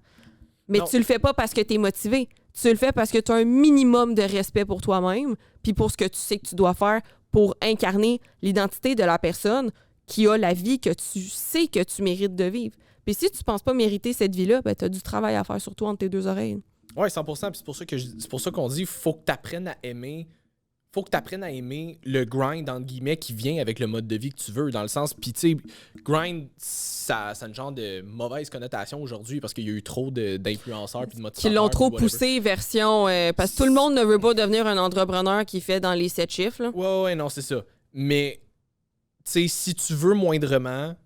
Mais tu le fais pas parce que t'es motivé. Tu le fais parce que tu as un minimum de respect pour toi-même, puis pour ce que tu sais que tu dois faire pour incarner l'identité de la personne qui a la vie que tu sais que tu mérites de vivre. Puis si tu penses pas mériter cette vie-là, ben t'as du travail à faire sur toi entre tes deux oreilles. Ouais, 100%. Puis c'est pour ça qu'on dit faut que tu apprennes à aimer. Faut que tu apprennes à aimer le grind, entre guillemets, qui vient avec le mode de vie que tu veux. Dans le sens, puis tu sais, grind, ça a une genre de mauvaise connotation aujourd'hui parce qu'il y a eu trop d'influenceurs puis de motivateurs. Qui l'ont trop poussé version... parce que tout le monde ne veut pas devenir un entrepreneur qui fait dans les 7 chiffres. Là. Ouais, non, c'est ça. Mais, tu sais, si tu veux moindrement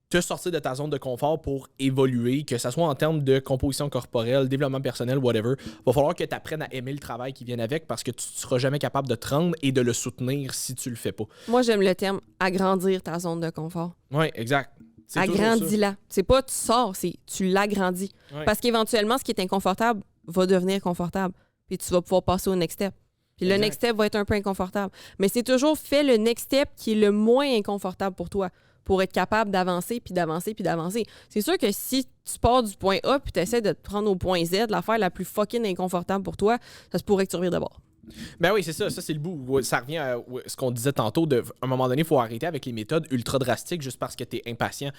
te sortir de ta zone de confort pour évoluer, que ce soit en termes de composition corporelle, développement personnel, whatever, va falloir que tu apprennes à aimer le travail qui vient avec parce que tu ne seras jamais capable de te rendre et de le soutenir si tu le fais pas. Moi, j'aime le terme « agrandir ta zone de confort ». Oui, exact. Agrandis-la. C'est pas tu sors, c'est tu l'agrandis. Ouais. Parce qu'éventuellement, ce qui est inconfortable va devenir confortable. Puis tu vas pouvoir passer au next step. Puis le next step va être un peu inconfortable. Mais c'est toujours fait le next step qui est le moins inconfortable pour toi, pour être capable d'avancer, puis d'avancer, puis d'avancer. C'est sûr que si tu pars du point A, puis tu essaies de te prendre au point Z, l'affaire la plus fucking inconfortable pour toi, ça se pourrait que tu revires de bord. Ben oui, c'est ça. Ça, c'est le bout. Ça revient à ce qu'on disait tantôt. À un moment donné, il faut arrêter avec les méthodes ultra drastiques juste parce que tu es impatient.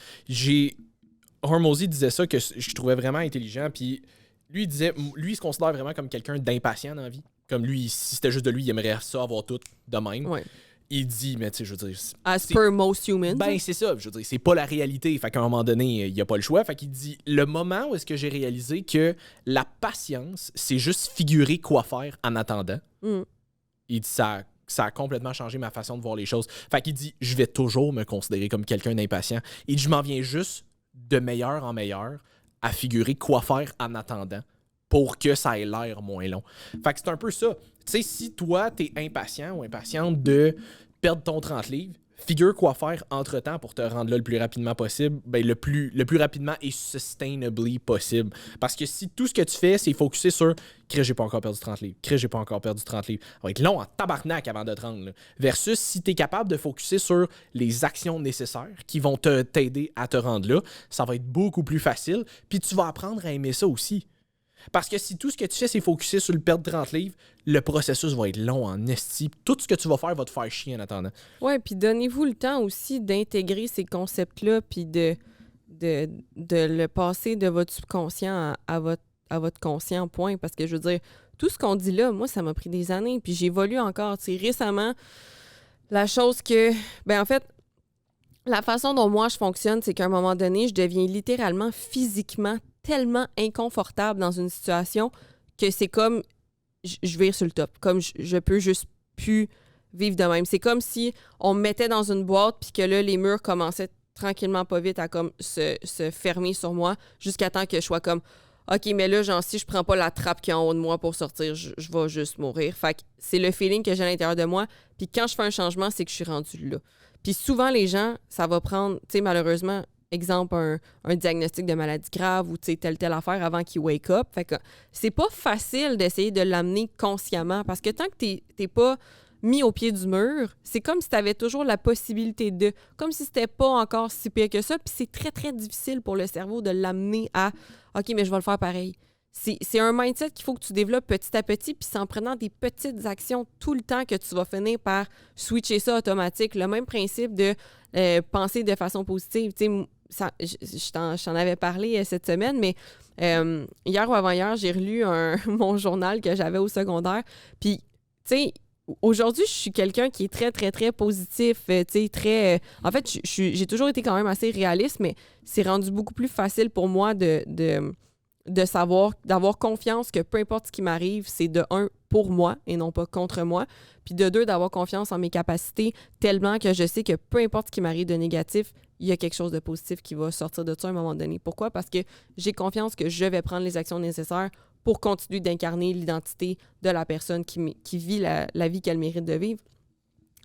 Hormozy disait ça que je trouvais vraiment intelligent, puis lui, il se considère vraiment comme quelqu'un d'impatient dans la vie. Comme lui, si c'était juste de lui, il aimerait ça avoir tout de même. Ouais. Il dit, mais tu sais, je veux dire... As per most humans. Ben, c'est ça. Je veux dire, c'est pas la réalité. Fait qu'à un moment donné, il n'y a pas le choix. Fait qu'il dit, le moment où est-ce que j'ai réalisé que la patience, c'est juste figurer quoi faire en attendant. Il dit, ça a complètement changé ma façon de voir les choses. Fait qu'il dit, je vais toujours me considérer comme quelqu'un d'impatient. Il dit, je m'en viens juste de meilleur en meilleur à figurer quoi faire en attendant pour que ça ait l'air moins long. Fait que c'est un peu ça. Tu sais, si toi, t'es impatient ou impatiente de perdre ton 30 livres, figure quoi faire entre-temps pour te rendre là le plus rapidement possible, ben le plus rapidement et sustainably possible. Parce que si tout ce que tu fais, c'est focusser sur « Chris, j'ai pas encore perdu 30 livres. Chris, j'ai pas encore perdu 30 livres. » Ça va être long en tabarnak avant de te rendre. Là. Versus si t'es capable de focusser sur les actions nécessaires qui vont t'aider à te rendre là, ça va être beaucoup plus facile. Puis tu vas apprendre à aimer ça aussi. Parce que si tout ce que tu fais, c'est focuser sur le perdre 30 livres, le processus va être long en esti. Tout ce que tu vas faire va te faire chier en attendant. Ouais, puis donnez-vous le temps aussi d'intégrer ces concepts-là, puis de le passer de votre subconscient à votre conscient, point. Parce que je veux dire, tout ce qu'on dit là, moi, ça m'a pris des années, puis j'évolue encore. Tu sais, récemment, la chose que... Ben en fait, la façon dont moi je fonctionne, c'est qu'à un moment donné, je deviens littéralement physiquement tellement inconfortable dans une situation que c'est comme je vire sur le top, comme je peux juste plus vivre de même. C'est comme si on me mettait dans une boîte puis que là, les murs commençaient tranquillement pas vite à comme se fermer sur moi jusqu'à temps que je sois comme OK, mais là, genre, si je prends pas la trappe qui est en haut de moi pour sortir, je vais juste mourir. Fait que c'est le feeling que j'ai à l'intérieur de moi. Puis quand je fais un changement, c'est que je suis rendue là. Puis souvent, les gens, ça va prendre, tu sais, malheureusement, exemple, un diagnostic de maladie grave ou telle affaire avant qu'il wake up. Fait que c'est pas facile d'essayer de l'amener consciemment parce que tant que t'es pas mis au pied du mur, c'est comme si t'avais toujours la possibilité de... Comme si c'était pas encore si pire que ça. Puis c'est très, très difficile pour le cerveau de l'amener à « OK, mais je vais le faire pareil ». C'est un mindset qu'il faut que tu développes petit à petit, puis c'est en prenant des petites actions tout le temps que tu vas finir par switcher ça automatique. Le même principe de penser de façon positive. Tu sais, je t'en avais parlé cette semaine, mais hier ou avant-hier, j'ai relu mon journal que j'avais au secondaire. Puis, tu sais, aujourd'hui, je suis quelqu'un qui est très, très, très positif, tu sais, très... en fait, j'ai toujours été quand même assez réaliste, mais c'est rendu beaucoup plus facile pour moi de savoir, d'avoir confiance que peu importe ce qui m'arrive, c'est de un, pour moi et non pas contre moi, puis de deux, d'avoir confiance en mes capacités tellement que je sais que peu importe ce qui m'arrive de négatif, il y a quelque chose de positif qui va sortir de ça à un moment donné. Pourquoi? Parce que j'ai confiance que je vais prendre les actions nécessaires pour continuer d'incarner l'identité de la personne qui vit la vie qu'elle mérite de vivre.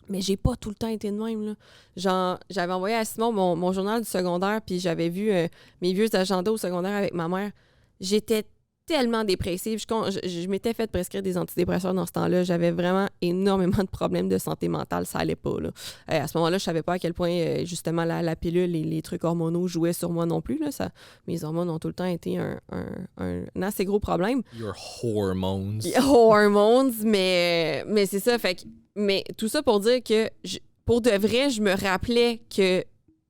Mais j'ai pas tout le temps été de même, là. Genre, j'avais envoyé à Simon mon journal du secondaire, puis j'avais vu mes vieux agendas au secondaire avec ma mère. J'étais tellement dépressive. Je m'étais fait prescrire des antidépresseurs dans ce temps-là. J'avais vraiment énormément de problèmes de santé mentale. Ça allait pas, là. À ce moment-là, je savais pas à quel point, justement, la pilule et les trucs hormonaux jouaient sur moi non plus, là. Mes hormones ont tout le temps été un assez gros problème. Your hormones. Hormones, mais c'est ça. Fait que, mais tout ça pour dire que, pour de vrai, je me rappelais que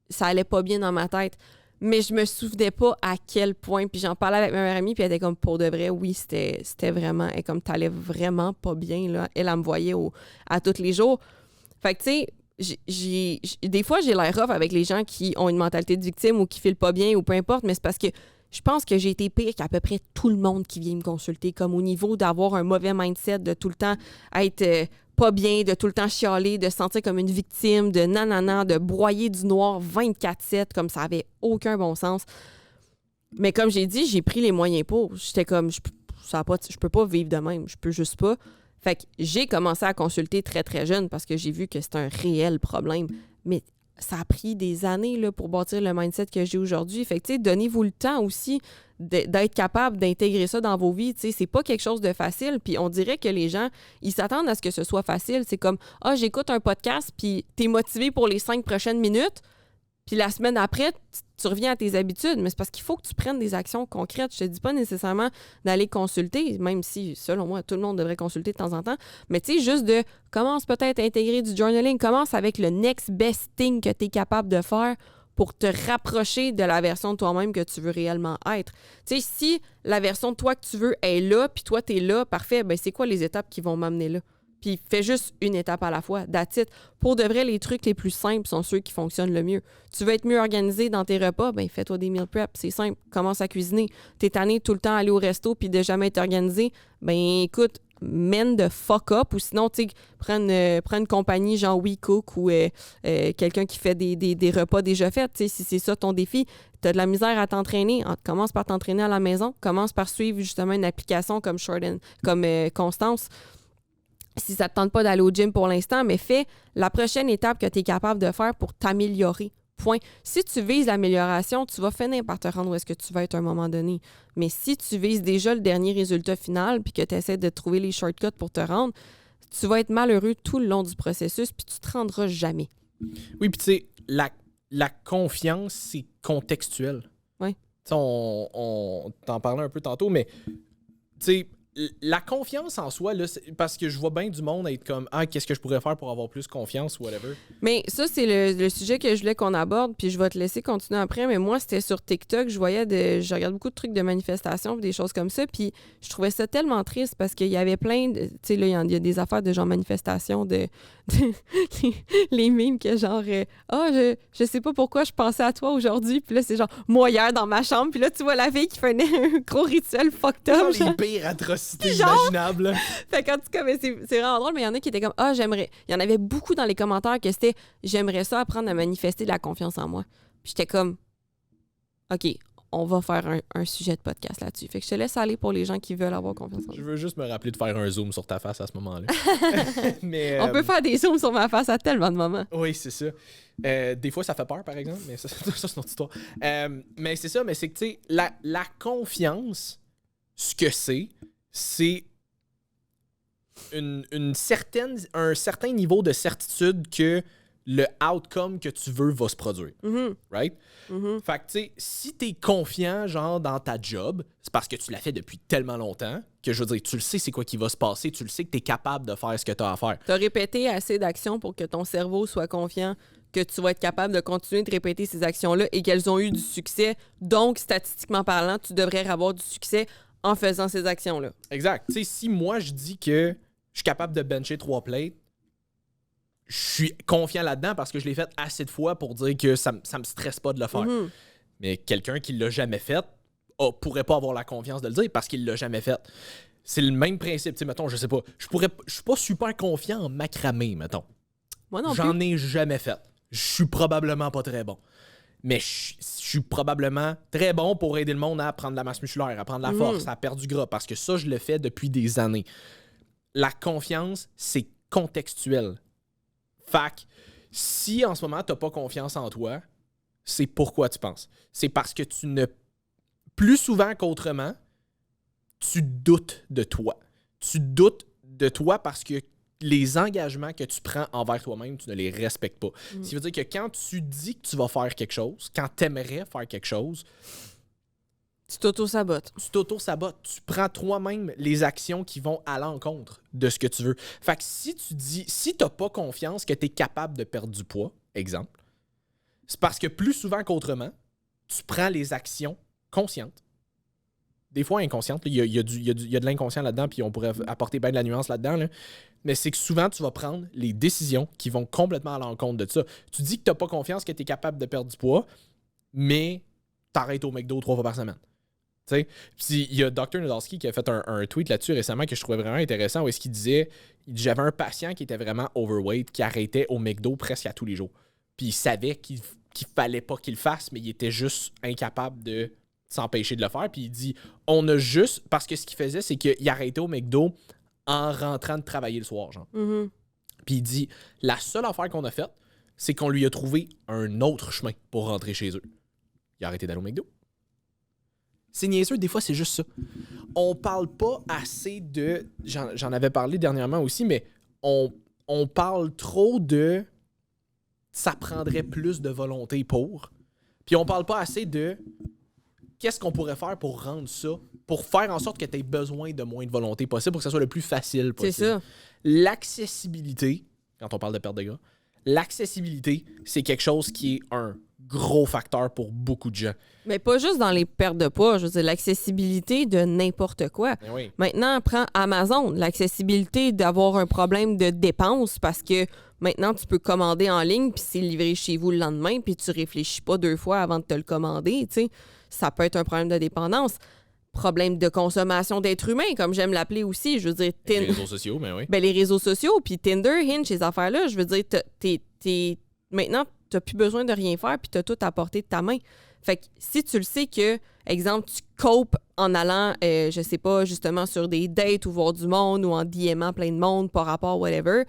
ça allait pas bien dans ma tête. Mais je me souvenais pas à quel point. Puis j'en parlais avec ma meilleure amie, puis elle était comme, pour de vrai, oui, c'était vraiment... Et comme, t'allais vraiment pas bien, là. Elle me voyait à tous les jours. Fait que, tu sais, des fois, j'ai l'air rough avec les gens qui ont une mentalité de victime ou qui filent pas bien ou peu importe, mais c'est parce que je pense que j'ai été pire qu'à peu près tout le monde qui vient me consulter, comme au niveau d'avoir un mauvais mindset, de tout le temps être... pas bien, de tout le temps chialer, de se sentir comme une victime, de nanana, de broyer du noir 24/7, comme ça avait aucun bon sens. Mais comme j'ai dit, j'ai pris les moyens pour. J'étais comme, je peux pas vivre de même, je peux juste pas. Fait que j'ai commencé à consulter très, très jeune parce que j'ai vu que c'était un réel problème. Mais ça a pris des années là, pour bâtir le mindset que j'ai aujourd'hui. Fait que, tu sais, donnez-vous le temps aussi d'être capable d'intégrer ça dans vos vies. Tu sais, c'est pas quelque chose de facile. Puis on dirait que les gens, ils s'attendent à ce que ce soit facile. C'est comme, j'écoute un podcast, puis t'es motivé pour les 5 prochaines minutes. Puis la semaine après, tu reviens à tes habitudes. Mais c'est parce qu'il faut que tu prennes des actions concrètes. Je te dis pas nécessairement d'aller consulter, même si, selon moi, tout le monde devrait consulter de temps en temps. Mais tu sais, juste commence peut-être à intégrer du journaling. Commence avec le next best thing que tu es capable de faire pour te rapprocher de la version de toi-même que tu veux réellement être. Tu sais, si la version de toi que tu veux est là, puis toi, tu es là, parfait, ben c'est quoi les étapes qui vont m'amener là? Puis fais juste une étape à la fois, that's it. Pour de vrai, les trucs les plus simples sont ceux qui fonctionnent le mieux. Tu veux être mieux organisé dans tes repas, ben fais-toi des meal prep, c'est simple. Commence à cuisiner. T'es tanné tout le temps à aller au resto puis de jamais être organisé, ben écoute, mène de fuck up, ou sinon, tu sais, prends une compagnie genre WeCook ou quelqu'un qui fait des repas déjà faits. Tu sais, si c'est ça ton défi, t'as de la misère à t'entraîner, commence par t'entraîner à la maison, commence par suivre justement une application comme Constance. Si ça ne te tente pas d'aller au gym pour l'instant, mais fais la prochaine étape que tu es capable de faire pour t'améliorer. Point. Si tu vises l'amélioration, tu vas finir par te rendre où est-ce que tu vas être à un moment donné. Mais si tu vises déjà le dernier résultat final puis que tu essaies de trouver les shortcuts pour te rendre, tu vas être malheureux tout le long du processus puis tu te rendras jamais. Oui, puis tu sais, la confiance, c'est contextuel. Oui. Tu sais, on t'en parlait un peu tantôt, mais tu sais, la confiance en soi, là, parce que je vois bien du monde être comme qu'est-ce que je pourrais faire pour avoir plus confiance ou whatever. Mais ça, c'est le sujet que je voulais qu'on aborde, puis je vais te laisser continuer après. Mais moi, c'était sur TikTok, je regarde beaucoup de trucs de manifestations, des choses comme ça, puis je trouvais ça tellement triste parce qu'il y avait plein de. Tu sais, là, il y a des affaires de genre manifestations, les mimes que genre je sais pas pourquoi je pensais à toi aujourd'hui, puis là, c'est genre moi hier dans ma chambre, puis là, tu vois la fille qui fait un gros rituel fucked up. Genre les pires atrocités imaginables. Fait qu'en tout cas, mais c'est vraiment drôle, mais il y en a qui étaient comme j'aimerais. Il y en avait beaucoup dans les commentaires que c'était j'aimerais ça apprendre à manifester de la confiance en moi. Puis j'étais comme OK, on va faire un sujet de podcast là-dessus. Fait que je te laisse aller pour les gens qui veulent avoir confiance en moi. Je veux juste me rappeler de faire un zoom sur ta face à ce moment-là. Mais, on peut faire des zooms sur ma face à tellement de moments. Oui, c'est ça. Des fois, ça fait peur, par exemple, mais ça c'est notre histoire. Mais c'est ça, mais c'est que, tu sais, la confiance, ce que c'est un certain niveau de certitude que le outcome que tu veux va se produire. Mm-hmm. Right? Mm-hmm. Fait que, tu sais, si t'es confiant, genre, dans ta job, c'est parce que tu l'as fait depuis tellement longtemps que, je veux dire, tu le sais c'est quoi qui va se passer, tu le sais que t'es capable de faire ce que t'as à faire. T'as répété assez d'actions pour que ton cerveau soit confiant que tu vas être capable de continuer de répéter ces actions-là et qu'elles ont eu du succès. Donc, statistiquement parlant, tu devrais avoir du succès en faisant ces actions-là. Exact. Tu sais, si moi, je dis que je suis capable de bencher 3 plates. Je suis confiant là-dedans parce que je l'ai fait assez de fois pour dire que ça me stresse pas de le faire. Mhm. Mais quelqu'un qui l'a jamais fait pourrait pas avoir la confiance de le dire parce qu'il l'a jamais fait. C'est le même principe. Tu sais, mettons, je sais pas. Je suis pas super confiant en macramé, mettons. Moi non J'en plus. ai jamais fait. Je suis probablement pas très bon. Mais je suis probablement très bon pour aider le monde à prendre la masse musculaire, à prendre la force, à perdre du gras. Parce que ça, je le fais depuis des années. La confiance, c'est contextuel. Fait que si en ce moment, t'as pas confiance en toi, c'est pourquoi tu penses. C'est parce que tu ne... Plus souvent qu'autrement, tu doutes de toi. Tu doutes de toi parce que les engagements que tu prends envers toi-même, tu ne les respectes pas. Ce qui veut dire que quand tu dis que tu vas faire quelque chose, quand tu aimerais faire quelque chose, Tu t'auto-sabotes. tu t'auto-sabotes. Tu prends toi-même les actions qui vont à l'encontre de ce que tu veux. Fait que si tu n'as pas confiance que tu es capable de perdre du poids, exemple, c'est parce que plus souvent qu'autrement, tu prends les actions conscientes. Des fois inconscientes. Il y a de l'inconscient là-dedans, puis on pourrait apporter bien de la nuance là-dedans. Là. Mais c'est que souvent, tu vas prendre les décisions qui vont complètement à l'encontre de ça. Tu dis que tu n'as pas confiance que tu es capable de perdre du poids, mais tu arrêtes au McDo 3 fois par semaine. Puis il y a Dr. Nadolski qui a fait un tweet là-dessus récemment que je trouvais vraiment intéressant où est-ce qu'il disait j'avais un patient qui était vraiment overweight qui arrêtait au McDo presque à tous les jours. Puis il savait qu'il fallait pas qu'il le fasse, mais il était juste incapable de s'empêcher de le faire. Puis il dit on a juste... Parce que ce qu'il faisait, c'est qu'il arrêtait au McDo en rentrant de travailler le soir, genre. Mhm. Puis il dit la seule affaire qu'on a faite, c'est qu'on lui a trouvé un autre chemin pour rentrer chez eux. Il a arrêté d'aller au McDo. C'est niaiseux, des fois, c'est juste ça. On parle pas assez de... J'en avais parlé dernièrement aussi, mais on parle trop de... Ça prendrait plus de volonté pour. Puis on parle pas assez de... Qu'est-ce qu'on pourrait faire pour rendre ça? Pour faire en sorte que tu aies besoin de moins de volonté possible, pour que ça soit le plus facile possible. C'est ça. L'accessibilité, quand on parle de perte de gras, l'accessibilité, c'est quelque chose qui est un gros facteur pour beaucoup de gens. Mais pas juste dans les pertes de poids, je veux dire, l'accessibilité de n'importe quoi. Ben oui. Maintenant, prends Amazon, l'accessibilité d'avoir un problème de dépenses parce que maintenant, tu peux commander en ligne puis c'est livré chez vous le lendemain puis tu réfléchis pas 2 fois avant de te le commander, tu sais. Ça peut être un problème de dépendance. Problème de consommation d'êtres humains, comme j'aime l'appeler aussi. Je veux dire, Les réseaux sociaux, mais oui. Ben, les réseaux sociaux, puis Tinder, Hinge, ces affaires-là, je veux dire, maintenant, tu n'as plus besoin de rien faire, puis tu as tout à portée de ta main. Fait que si tu le sais que, exemple, tu copes en allant, je sais pas, justement, sur des dates ou voir du monde ou en DMant plein de monde par rapport, whatever,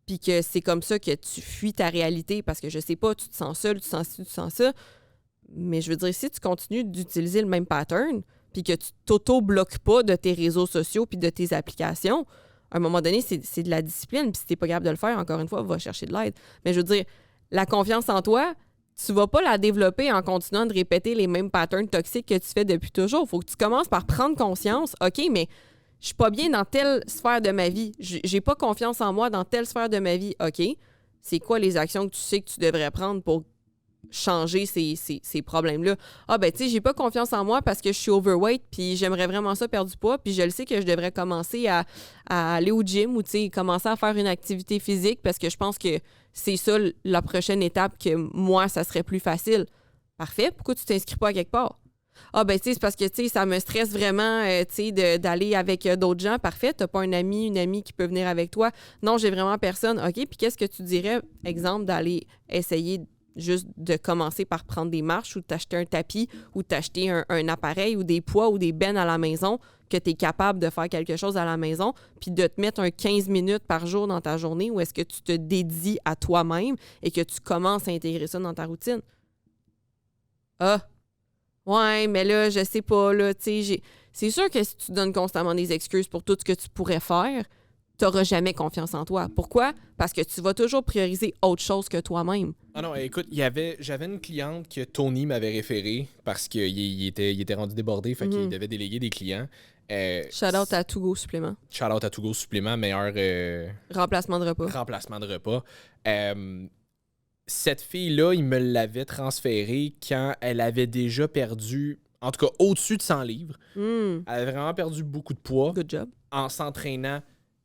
puis que c'est comme ça que tu fuis ta réalité parce que, je sais pas, tu te sens seul, tu te sens ci, tu te sens ça. Mais je veux dire, si tu continues d'utiliser le même pattern, puis que tu t'auto-bloques pas de tes réseaux sociaux puis de tes applications, à un moment donné, c'est de la discipline. Puis si t'es pas capable de le faire, encore une fois, va chercher de l'aide. Mais je veux dire, la confiance en toi, tu vas pas la développer en continuant de répéter les mêmes patterns toxiques que tu fais depuis toujours. Faut que tu commences par prendre conscience. OK, mais je suis pas bien dans telle sphère de ma vie. J'ai pas confiance en moi dans telle sphère de ma vie. OK, c'est quoi les actions que tu sais que tu devrais prendre pour changer ces problèmes-là. Ah, ben, tu sais, j'ai pas confiance en moi parce que je suis overweight, puis j'aimerais vraiment ça perdre du poids, puis je le sais que je devrais commencer à aller au gym ou, tu sais, commencer à faire une activité physique parce que je pense que c'est ça la prochaine étape que moi, ça serait plus facile. Parfait. Pourquoi tu t'inscris pas à quelque part? Ah, ben, tu sais, c'est parce que, tu sais, ça me stresse vraiment, tu sais, d'aller avec d'autres gens. Parfait. T'as pas un ami, une amie qui peut venir avec toi. Non, j'ai vraiment personne. OK. Puis qu'est-ce que tu dirais, exemple, d'aller essayer juste de commencer par prendre des marches ou t'acheter un tapis ou t'acheter un appareil ou des poids ou des bennes à la maison que tu es capable de faire quelque chose à la maison puis de te mettre un 15 minutes par jour dans ta journée où est-ce que tu te dédies à toi-même et que tu commences à intégrer ça dans ta routine. Ah, ouais, mais là, je sais pas, là, tu sais, c'est sûr que si tu donnes constamment des excuses pour tout ce que tu pourrais faire, tu n'auras jamais confiance en toi. Pourquoi? Parce que tu vas toujours prioriser autre chose que toi-même. Ah non, écoute, j'avais une cliente que Tony m'avait référée parce qu'il était rendu débordé, fait qu'il devait déléguer des clients. Shout-out à To Go Supplément. Shout-out à To Go Supplément, meilleur remplacement de repas. Remplacement de repas. Cette fille-là, il me l'avait transférée quand elle avait déjà perdu, en tout cas au-dessus de 100 livres. Elle avait vraiment perdu beaucoup de poids. Good job. En s'entraînant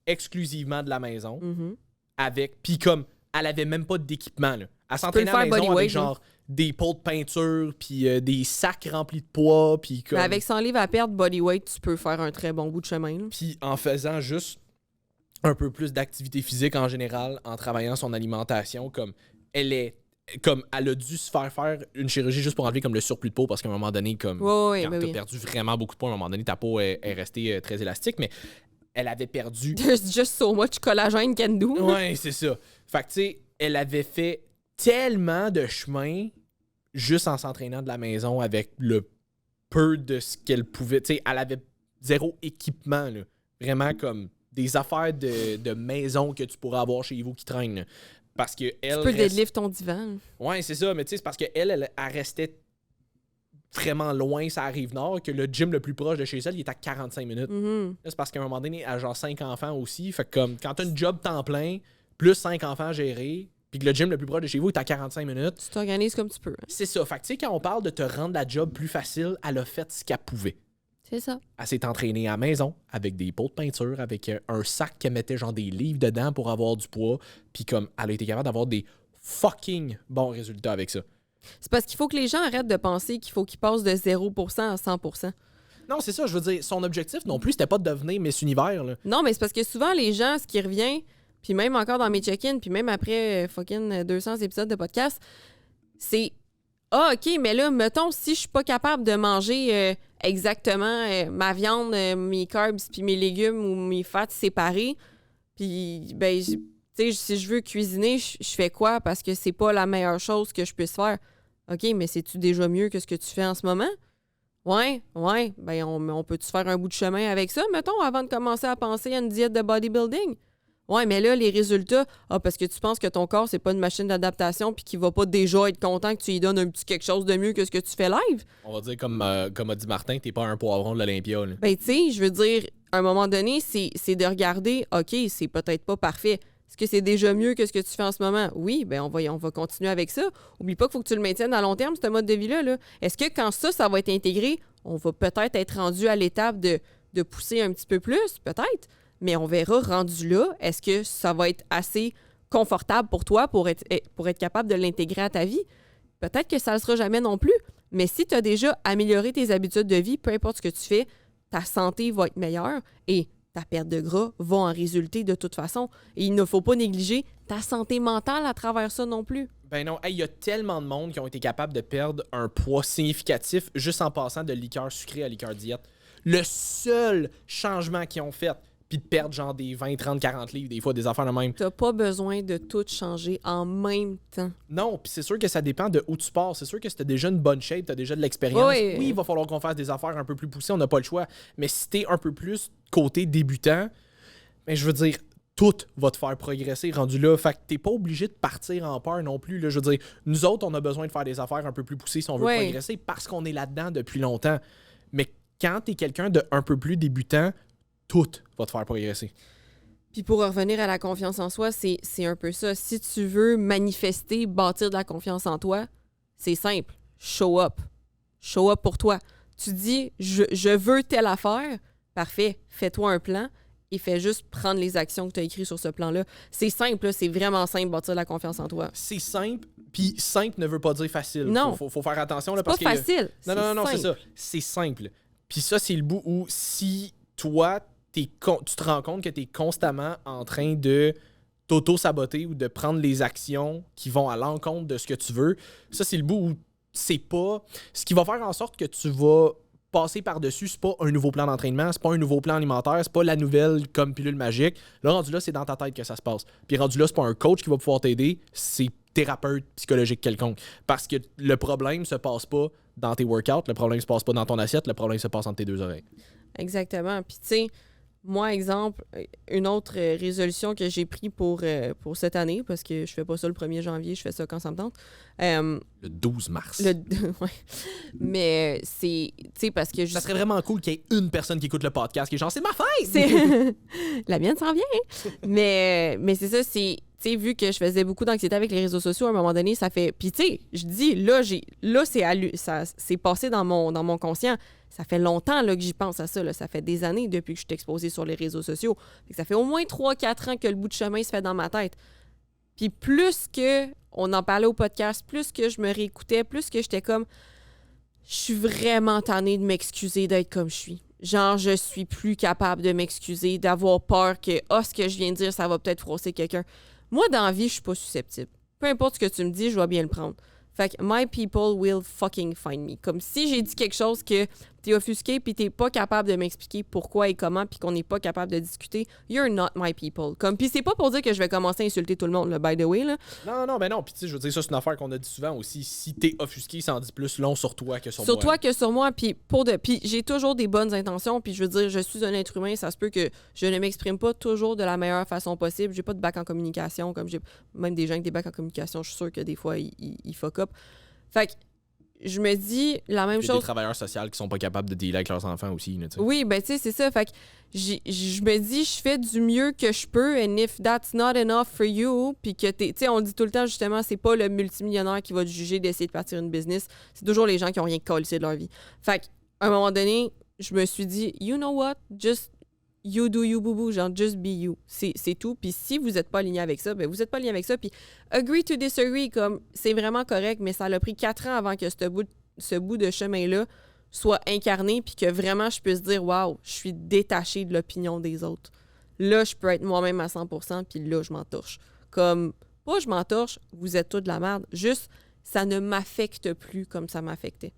exclusivement de la maison. Mm-hmm. Avec. Puis comme, elle avait même pas d'équipement, là. Elle s'entraînait à la maison avec genre des pots de peinture, puis des sacs remplis de poids, puis comme... Mais avec 100 livres à perdre, bodyweight, tu peux faire un très bon bout de chemin. Puis en faisant juste un peu plus d'activité physique en général, en travaillant son alimentation, comme elle a dû se faire une chirurgie juste pour enlever comme le surplus de peau, parce qu'à un moment donné, comme quand t'as perdu vraiment beaucoup de poids, à un moment donné, ta peau est restée très élastique, mais elle avait perdu... There's just so much collagène can do. Ouais, c'est ça. Fait que tu sais, elle avait fait tellement de chemin juste en s'entraînant de la maison avec le peu de ce qu'elle pouvait. Tu sais, elle avait zéro équipement, là. Vraiment comme des affaires de maison que tu pourrais avoir chez vous qui traînent. Là. Parce que elle. Tu peux deadlift ton divan. Ouais, c'est ça, mais tu sais, c'est parce qu'elle restait vraiment loin, ça arrive nord, que le gym le plus proche de chez elle, il est à 45 minutes. Mm-hmm. Là, c'est parce qu'à un moment donné, elle a genre 5 enfants aussi. Fait que comme quand t'as une job temps plein, plus 5 enfants gérés, puis que le gym le plus proche de chez vous est à 45 minutes. Tu t'organises comme tu peux. Hein? C'est ça. Fait que tu sais, quand on parle de te rendre la job plus facile, elle a fait ce qu'elle pouvait. C'est ça. Elle s'est entraînée à la maison avec des pots de peinture, avec un sac qu'elle mettait genre des livres dedans pour avoir du poids. Puis comme elle a été capable d'avoir des fucking bons résultats avec ça. C'est parce qu'il faut que les gens arrêtent de penser qu'il faut qu'ils passent de 0% à 100%. Non, c'est ça. Je veux dire, son objectif non plus, c'était pas de devenir Miss Univers. Là. Non, mais c'est parce que souvent, les gens, ce qui revient... Puis même encore dans mes check-ins, puis même après fucking 200 épisodes de podcast, c'est « Ah, OK, mais là, mettons, si je suis pas capable de manger exactement ma viande, mes carbs, puis mes légumes ou mes fats séparés, puis, ben, tu sais, si je veux cuisiner, je fais quoi? Parce que c'est pas la meilleure chose que je puisse faire. OK, mais c'est-tu déjà mieux que ce que tu fais en ce moment? Ouais, ben, on peut-tu faire un bout de chemin avec ça, mettons, avant de commencer à penser à une diète de bodybuilding? Ouais, mais là, les résultats, parce que tu penses que ton corps, c'est pas une machine d'adaptation puis qu'il va pas déjà être content que tu lui donnes un petit quelque chose de mieux que ce que tu fais live. On va dire, comme a dit Martin, t'es pas un poivron de l'Olympia. Là. Ben, tu sais, je veux dire, à un moment donné, c'est de regarder, OK, c'est peut-être pas parfait. Est-ce que c'est déjà mieux que ce que tu fais en ce moment? Oui, ben on va continuer avec ça. Oublie pas qu'il faut que tu le maintiennes à long terme, ce mode de vie-là. Là. Est-ce que quand ça va être intégré, on va peut-être être rendu à l'étape de pousser un petit peu plus? Peut-être. Mais on verra rendu là, est-ce que ça va être assez confortable pour toi pour être capable de l'intégrer à ta vie? Peut-être que ça ne le sera jamais non plus, mais si tu as déjà amélioré tes habitudes de vie, peu importe ce que tu fais, ta santé va être meilleure et ta perte de gras va en résulter de toute façon. Et il ne faut pas négliger ta santé mentale à travers ça non plus. Ben non, il y a tellement de monde qui ont été capables de perdre un poids significatif juste en passant de liqueur sucrée à liqueur diète. Le seul changement qu'ils ont fait, puis de perdre genre des 20, 30, 40 livres, des fois des affaires de même. T'as pas besoin de tout changer en même temps. Non, puis c'est sûr que ça dépend de où tu pars. C'est sûr que si t'as déjà une bonne shape, t'as déjà de l'expérience. Oui, il va falloir qu'on fasse des affaires un peu plus poussées, on n'a pas le choix. Mais si t'es un peu plus côté débutant, ben je veux dire, tout va te faire progresser rendu là. Fait que t'es pas obligé de partir en peur non plus. Là. Je veux dire, nous autres, on a besoin de faire des affaires un peu plus poussées si on veut progresser parce qu'on est là-dedans depuis longtemps. Mais quand t'es quelqu'un de un peu plus débutant, tout va te faire progresser. Puis pour revenir à la confiance en soi, c'est un peu ça. Si tu veux manifester, bâtir de la confiance en toi, c'est simple. Show up. Show up pour toi. Tu dis, je veux telle affaire. Parfait. Fais-toi un plan et fais juste prendre les actions que tu as écrites sur ce plan-là. C'est simple, là, c'est vraiment simple, bâtir de la confiance en toi. C'est simple, puis simple ne veut pas dire facile. Non. Faut faire attention. Là, c'est parce pas facile. Non, c'est ça. C'est simple. Puis ça, c'est le bout où si toi, tu te rends compte que tu es constamment en train de t'auto-saboter ou de prendre les actions qui vont à l'encontre de ce que tu veux, ça, c'est le bout où c'est pas... Ce qui va faire en sorte que tu vas passer par-dessus, c'est pas un nouveau plan d'entraînement, c'est pas un nouveau plan alimentaire, c'est pas la nouvelle comme pilule magique. Là, rendu là, c'est dans ta tête que ça se passe. Puis rendu là, c'est pas un coach qui va pouvoir t'aider, c'est thérapeute psychologique quelconque. Parce que le problème se passe pas dans tes workouts, le problème se passe pas dans ton assiette, le problème se passe entre tes deux oreilles. Exactement. Puis tu sais, moi, exemple, une autre résolution que j'ai prise pour cette année, parce que je fais pas ça le 1er janvier, je fais ça quand ça me tente. Le 12 mars. Ouais. Mais c'est, tu sais, parce que... Ça serait vraiment cool qu'il y ait une personne qui écoute le podcast qui est genre, c'est ma fête! La mienne s'en vient. Mais c'est ça, c'est... Tu tu sais, vu que je faisais beaucoup d'anxiété avec les réseaux sociaux, à un moment donné, ça fait... Puis, tu sais, je dis, là c'est passé dans mon conscient. Ça fait longtemps là, que j'y pense à ça. Là. Ça fait des années depuis que je suis exposée sur les réseaux sociaux. Ça fait au moins 3-4 ans que le bout de chemin se fait dans ma tête. Puis plus que on en parlait au podcast, plus que je me réécoutais, plus que j'étais comme... Je suis vraiment tannée de m'excuser d'être comme je suis. Genre, je suis plus capable de m'excuser, d'avoir peur que « ce que je viens de dire, ça va peut-être froisser quelqu'un. » Moi, dans la vie, je suis pas susceptible. Peu importe ce que tu me dis, je vais bien le prendre. Fait que « my people will fucking find me ». Comme si j'ai dit quelque chose que t'es offusqué puis t'es pas capable de m'expliquer pourquoi et comment puis qu'on n'est pas capable de discuter, you're not my people. Comme, puis c'est pas pour dire que je vais commencer à insulter tout le monde, là, by the way. Là. Non, mais non. Puis tu sais, je veux dire, ça, c'est une affaire qu'on a dit souvent aussi. Si t'es offusqué, ça en dit plus long sur toi que sur moi. Sur toi que sur moi. Puis j'ai toujours des bonnes intentions. Puis je veux dire, je suis un être humain. Ça se peut que je ne m'exprime pas toujours de la meilleure façon possible. J'ai pas de bac en communication. Comme j'ai même des gens avec des bacs en communication, je suis sûre que des fois, ils fuck up. Fait que je me dis la même chose. Il y a des travailleurs sociaux qui sont pas capables de dealer avec leurs enfants aussi. Là, oui, ben tu sais, c'est ça. Fait que je me dis, je fais du mieux que je peux. And if that's not enough for you, puis que tu sais, on dit tout le temps, justement, c'est pas le multimillionnaire qui va te juger d'essayer de partir une business. C'est toujours les gens qui ont rien collé de leur vie. Fait qu'à un moment donné, je me suis dit, you know what? Just you do you, boo-boo. Genre, just be you. C'est tout. Puis si vous n'êtes pas aligné avec ça, ben vous n'êtes pas aligné avec ça. Puis agree to disagree, comme c'est vraiment correct, mais ça a pris 4 ans avant que ce bout de chemin-là soit incarné, puis que vraiment je puisse dire « Wow, je suis détachée de l'opinion des autres. » Là, je peux être moi-même à 100%, puis là, je m'entorche. Comme, pas je m'entorche, vous êtes tous de la merde. Juste, ça ne m'affecte plus comme ça m'affectait.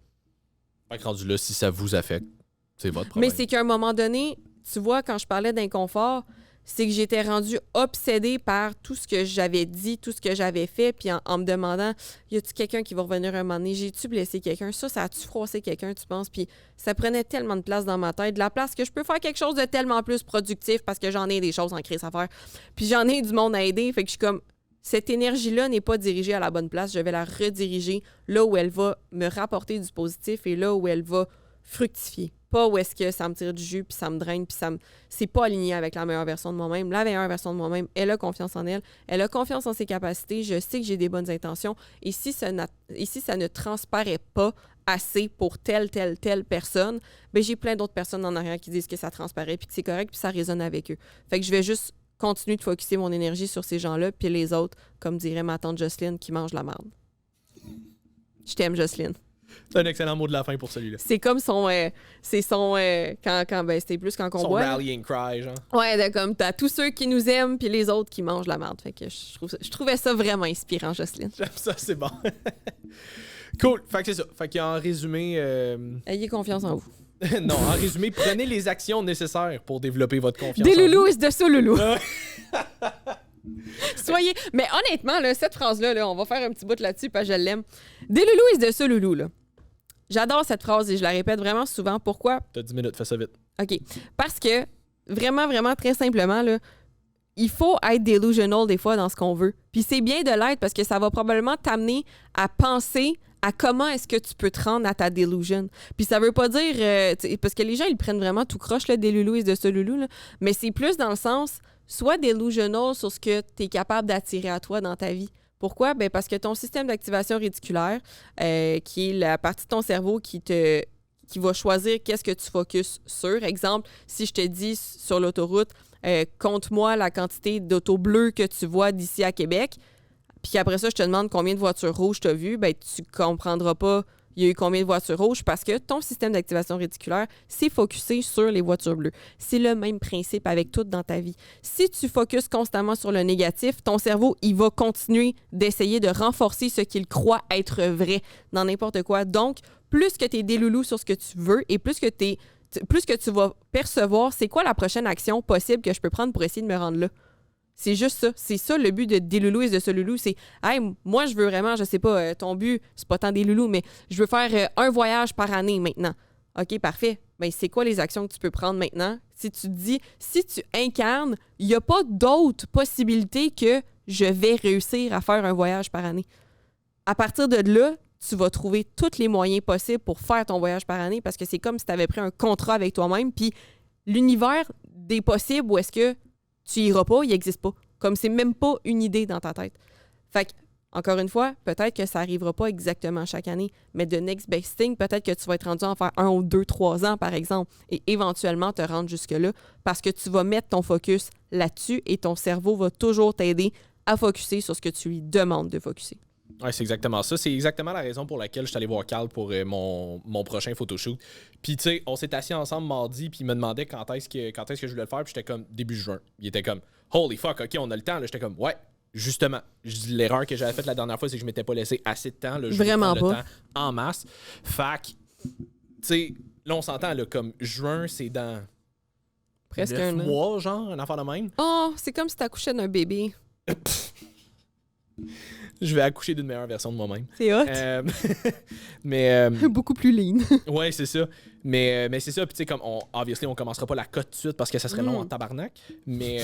Fait que rendu là, si ça vous affecte, c'est votre problème. Mais c'est qu'à un moment donné, tu vois, quand je parlais d'inconfort, c'est que j'étais rendue obsédée par tout ce que j'avais dit, tout ce que j'avais fait, puis en me demandant, y a-tu quelqu'un qui va revenir un moment donné? J'ai-tu blessé quelqu'un? Ça a-tu froissé quelqu'un, tu penses? Puis ça prenait tellement de place dans ma tête, de la place que je peux faire quelque chose de tellement plus productif parce que j'en ai des choses en crise à faire. Puis j'en ai du monde à aider, fait que je suis comme, cette énergie-là n'est pas dirigée à la bonne place, je vais la rediriger là où elle va me rapporter du positif et là où elle va fructifier. Pas où est-ce que ça me tire du jus, puis ça me draine, puis c'est pas aligné avec la meilleure version de moi-même. La meilleure version de moi-même, elle a confiance en elle, elle a confiance en ses capacités, je sais que j'ai des bonnes intentions, et si ça ne transparaît pas assez pour telle personne, ben j'ai plein d'autres personnes en arrière qui disent que ça transparaît, puis que c'est correct, puis ça résonne avec eux. Fait que je vais juste continuer de focusser mon énergie sur ces gens-là, puis les autres, comme dirait ma tante Jocelyne, qui mangent la merde. Je t'aime, Jocelyne. C'est un excellent mot de la fin pour celui-là. C'est comme son quand ben c'était plus quand on son boit. Son rallying cry, genre. Ouais, comme t'as tous ceux qui nous aiment puis les autres qui mangent la merde. Fait que je trouvais ça vraiment inspirant, Jocelyne. J'aime ça, c'est bon. Cool. Fait que c'est ça. Fait qu'en résumé... Ayez confiance en vous. Non, en résumé, prenez les actions nécessaires pour développer votre confiance. Des loulous is de ça, loulou. Soyez... Mais honnêtement, là, cette phrase-là, là, on va faire un petit bout là-dessus parce que je l'aime. Des loulous is de ça, loulou, là. J'adore cette phrase et je la répète vraiment souvent. Pourquoi? T'as 10 minutes, fais ça vite. OK. Parce que, vraiment, vraiment, très simplement, là, il faut être delusional des fois dans ce qu'on veut. Puis c'est bien de l'être parce que ça va probablement t'amener à penser à comment est-ce que tu peux te rendre à ta delusion. Puis ça veut pas dire... parce que les gens, ils prennent vraiment tout croche, là, des loulous et de ce loulou, là. Mais c'est plus dans le sens, sois delusional sur ce que tu es capable d'attirer à toi dans ta vie. Pourquoi? Ben parce que ton système d'activation réticulaire, qui est la partie de ton cerveau qui va choisir qu'est-ce que tu focuses sur. Exemple, si je te dis sur l'autoroute, compte-moi la quantité d'autos bleus que tu vois d'ici à Québec, puis après ça, je te demande combien de voitures rouges tu as vues, ben tu comprendras pas il y a eu combien de voitures rouges parce que ton système d'activation réticulaire s'est focusé sur les voitures bleues. C'est le même principe avec tout dans ta vie. Si tu focuses constamment sur le négatif, ton cerveau, il va continuer d'essayer de renforcer ce qu'il croit être vrai dans n'importe quoi. Donc, plus que tu es déloulou sur ce que tu veux et plus que tu vas percevoir c'est quoi la prochaine action possible que je peux prendre pour essayer de me rendre là. C'est juste ça. C'est ça le but de des loulous et de ce loulou. C'est, hey, moi, je veux vraiment, je sais pas, ton but, c'est pas tant des loulous, mais je veux faire un voyage par année maintenant. OK, parfait. Ben, c'est quoi les actions que tu peux prendre maintenant? Si tu incarnes, il n'y a pas d'autre possibilité que je vais réussir à faire un voyage par année. À partir de là, tu vas trouver tous les moyens possibles pour faire ton voyage par année parce que c'est comme si tu avais pris un contrat avec toi-même. Puis l'univers des possibles où est-ce que tu iras pas, il n'existe pas. Comme c'est même pas une idée dans ta tête. Fait que, encore une fois, peut-être que ça n'arrivera pas exactement chaque année, mais de next best thing, peut-être que tu vas être rendu à en faire 1 ou 2, 3 ans, par exemple, et éventuellement te rendre jusque-là parce que tu vas mettre ton focus là-dessus et ton cerveau va toujours t'aider à focusser sur ce que tu lui demandes de focusser. Ouais, c'est exactement ça. C'est exactement la raison pour laquelle je suis allé voir Carl pour mon prochain photoshoot. Puis, tu sais, on s'est assis ensemble mardi, puis il me demandait quand est-ce que je voulais le faire, puis j'étais comme début juin. Il était comme, holy fuck, ok, on a le temps. Là, j'étais comme, ouais. Justement, l'erreur que j'avais faite la dernière fois, c'est que je m'étais pas laissé assez de temps. Là, vraiment pas. Le temps en masse. Fait que, tu sais, là, on s'entend, là, comme juin, c'est dans presque 9 un an. mois, genre, un enfant de même. Oh, c'est comme si t'accouchais d'un bébé. Je vais accoucher d'une meilleure version de moi-même. C'est hot. Mais beaucoup plus lean. ouais, c'est ça. Mais c'est ça. Puis tu sais, comme obviously, on commencera pas la cote tout de suite parce que ça serait long en tabarnak. Mais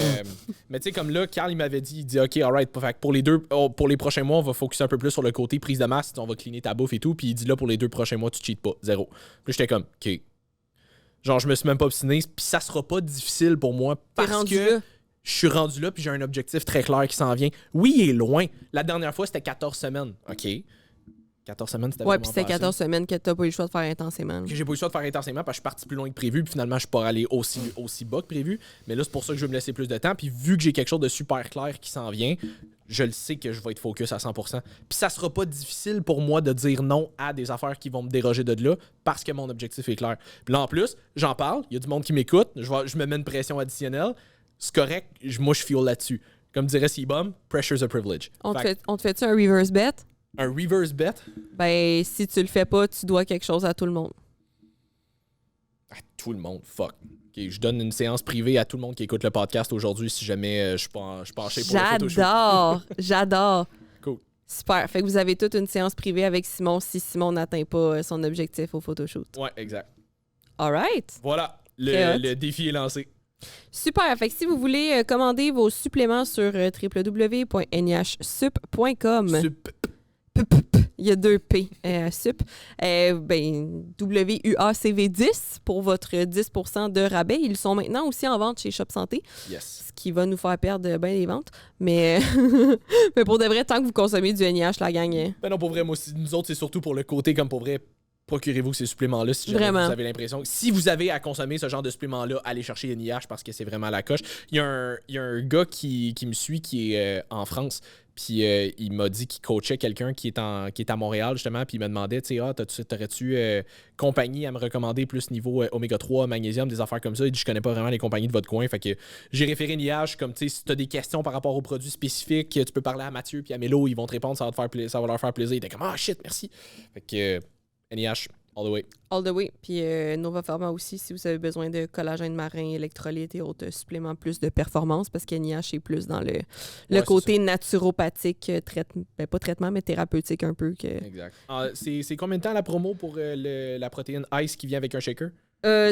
tu sais, comme là, Carl, il m'avait dit, il dit, OK, alright, fait que pour les prochains mois, on va focuser un peu plus sur le côté prise de masse. On va cleaner ta bouffe et tout. Puis il dit, là, pour les 2 prochains mois, tu cheats pas. 0. Puis j'étais comme, OK. Genre, je me suis même pas obstiné. Puis ça sera pas difficile pour moi parce que je suis rendu là, puis j'ai un objectif très clair qui s'en vient. Oui, il est loin. La dernière fois, c'était 14 semaines. OK. 14 semaines, c'était ouais, vraiment puis c'était 14 semaines que t'as pas eu le choix de faire intensément. Que j'ai pas eu le choix de faire intensément parce que je suis parti plus loin que prévu, puis finalement, je suis pas allé aussi bas que prévu. Mais là, c'est pour ça que je vais me laisser plus de temps. Puis vu que j'ai quelque chose de super clair qui s'en vient, je le sais que je vais être focus à 100%. Puis ça sera pas difficile pour moi de dire non à des affaires qui vont me déroger de là parce que mon objectif est clair. Puis là, en plus, j'en parle, il y a du monde qui m'écoute, je me mets une pression additionnelle. C'est correct, moi je feel là-dessus. Comme dirait C-Bum, pressure's a privilege. On te fait-tu un reverse bet? Un reverse bet? Ben, si tu le fais pas, tu dois quelque chose à tout le monde. À tout le monde, fuck. Okay, je donne une séance privée à tout le monde qui écoute le podcast aujourd'hui si jamais je suis pas penché pour le photoshoot. J'adore. Cool. Super. Fait que vous avez toute une séance privée avec Simon si Simon n'atteint pas son objectif au photoshoot. Ouais, exact. All right. Voilà, le défi est lancé. Super. Fait que si vous voulez commander vos suppléments sur www.nhsup.com. Il y a 2 P, sup. WUACV10 pour votre 10% de rabais. Ils sont maintenant aussi en vente chez Shop Santé. Yes. Ce qui va nous faire perdre bien les ventes. Mais, mais pour de vrai, tant que vous consommez du NIH, la gang. Ben non, pour vrai, moi aussi, nous autres, c'est surtout pour le côté, comme pour vrai, procurez-vous ces suppléments-là si jamais vous avez l'impression. Si vous avez à consommer ce genre de supplément-là, allez chercher NIH parce que c'est vraiment la coche. Il y a un gars qui me suit qui est en France. Puis il m'a dit qu'il coachait quelqu'un qui est à Montréal, justement. Puis il me demandait, tu sais, t'aurais-tu compagnie à me recommander plus niveau oméga 3, magnésium, des affaires comme ça. Il dit, je connais pas vraiment les compagnies de votre coin. Fait que j'ai référé NIH, comme, tu sais, si t'as des questions par rapport aux produits spécifiques, tu peux parler à Mathieu puis à Mélo, ils vont te répondre, ça va leur faire plaisir. Il était comme, ah shit, merci. Fait que NIH, all the way. All the way. Puis Nova Pharma aussi, si vous avez besoin de collagène marin, électrolytes et autres suppléments plus de performance, parce qu'NIH est plus dans le côté naturopathique, pas traitement, mais thérapeutique un peu. Exact. C'est combien de temps la promo pour la protéine Ice qui vient avec un shaker?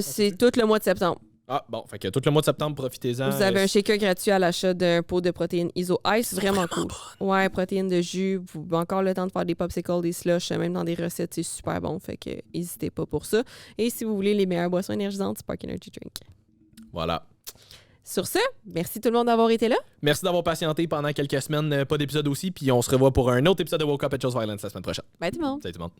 C'est tout le mois de septembre. Ah, bon, fait que tout le mois de septembre, profitez-en. Vous avez un shaker gratuit à l'achat d'un pot de protéines Iso Ice, vraiment cool. Ouais, protéines de jus, vous avez encore le temps de faire des popsicles, des slushs, même dans des recettes, c'est super bon, fait que n'hésitez pas pour ça. Et si vous voulez les meilleures boissons énergisantes, Spark Energy Drink. Voilà. Sur ce, merci tout le monde d'avoir été là. Merci d'avoir patienté pendant quelques semaines, pas d'épisode aussi, puis on se revoit pour un autre épisode de Woke Up at Chose Violence la semaine prochaine. Bye tout le monde. Salut tout le monde.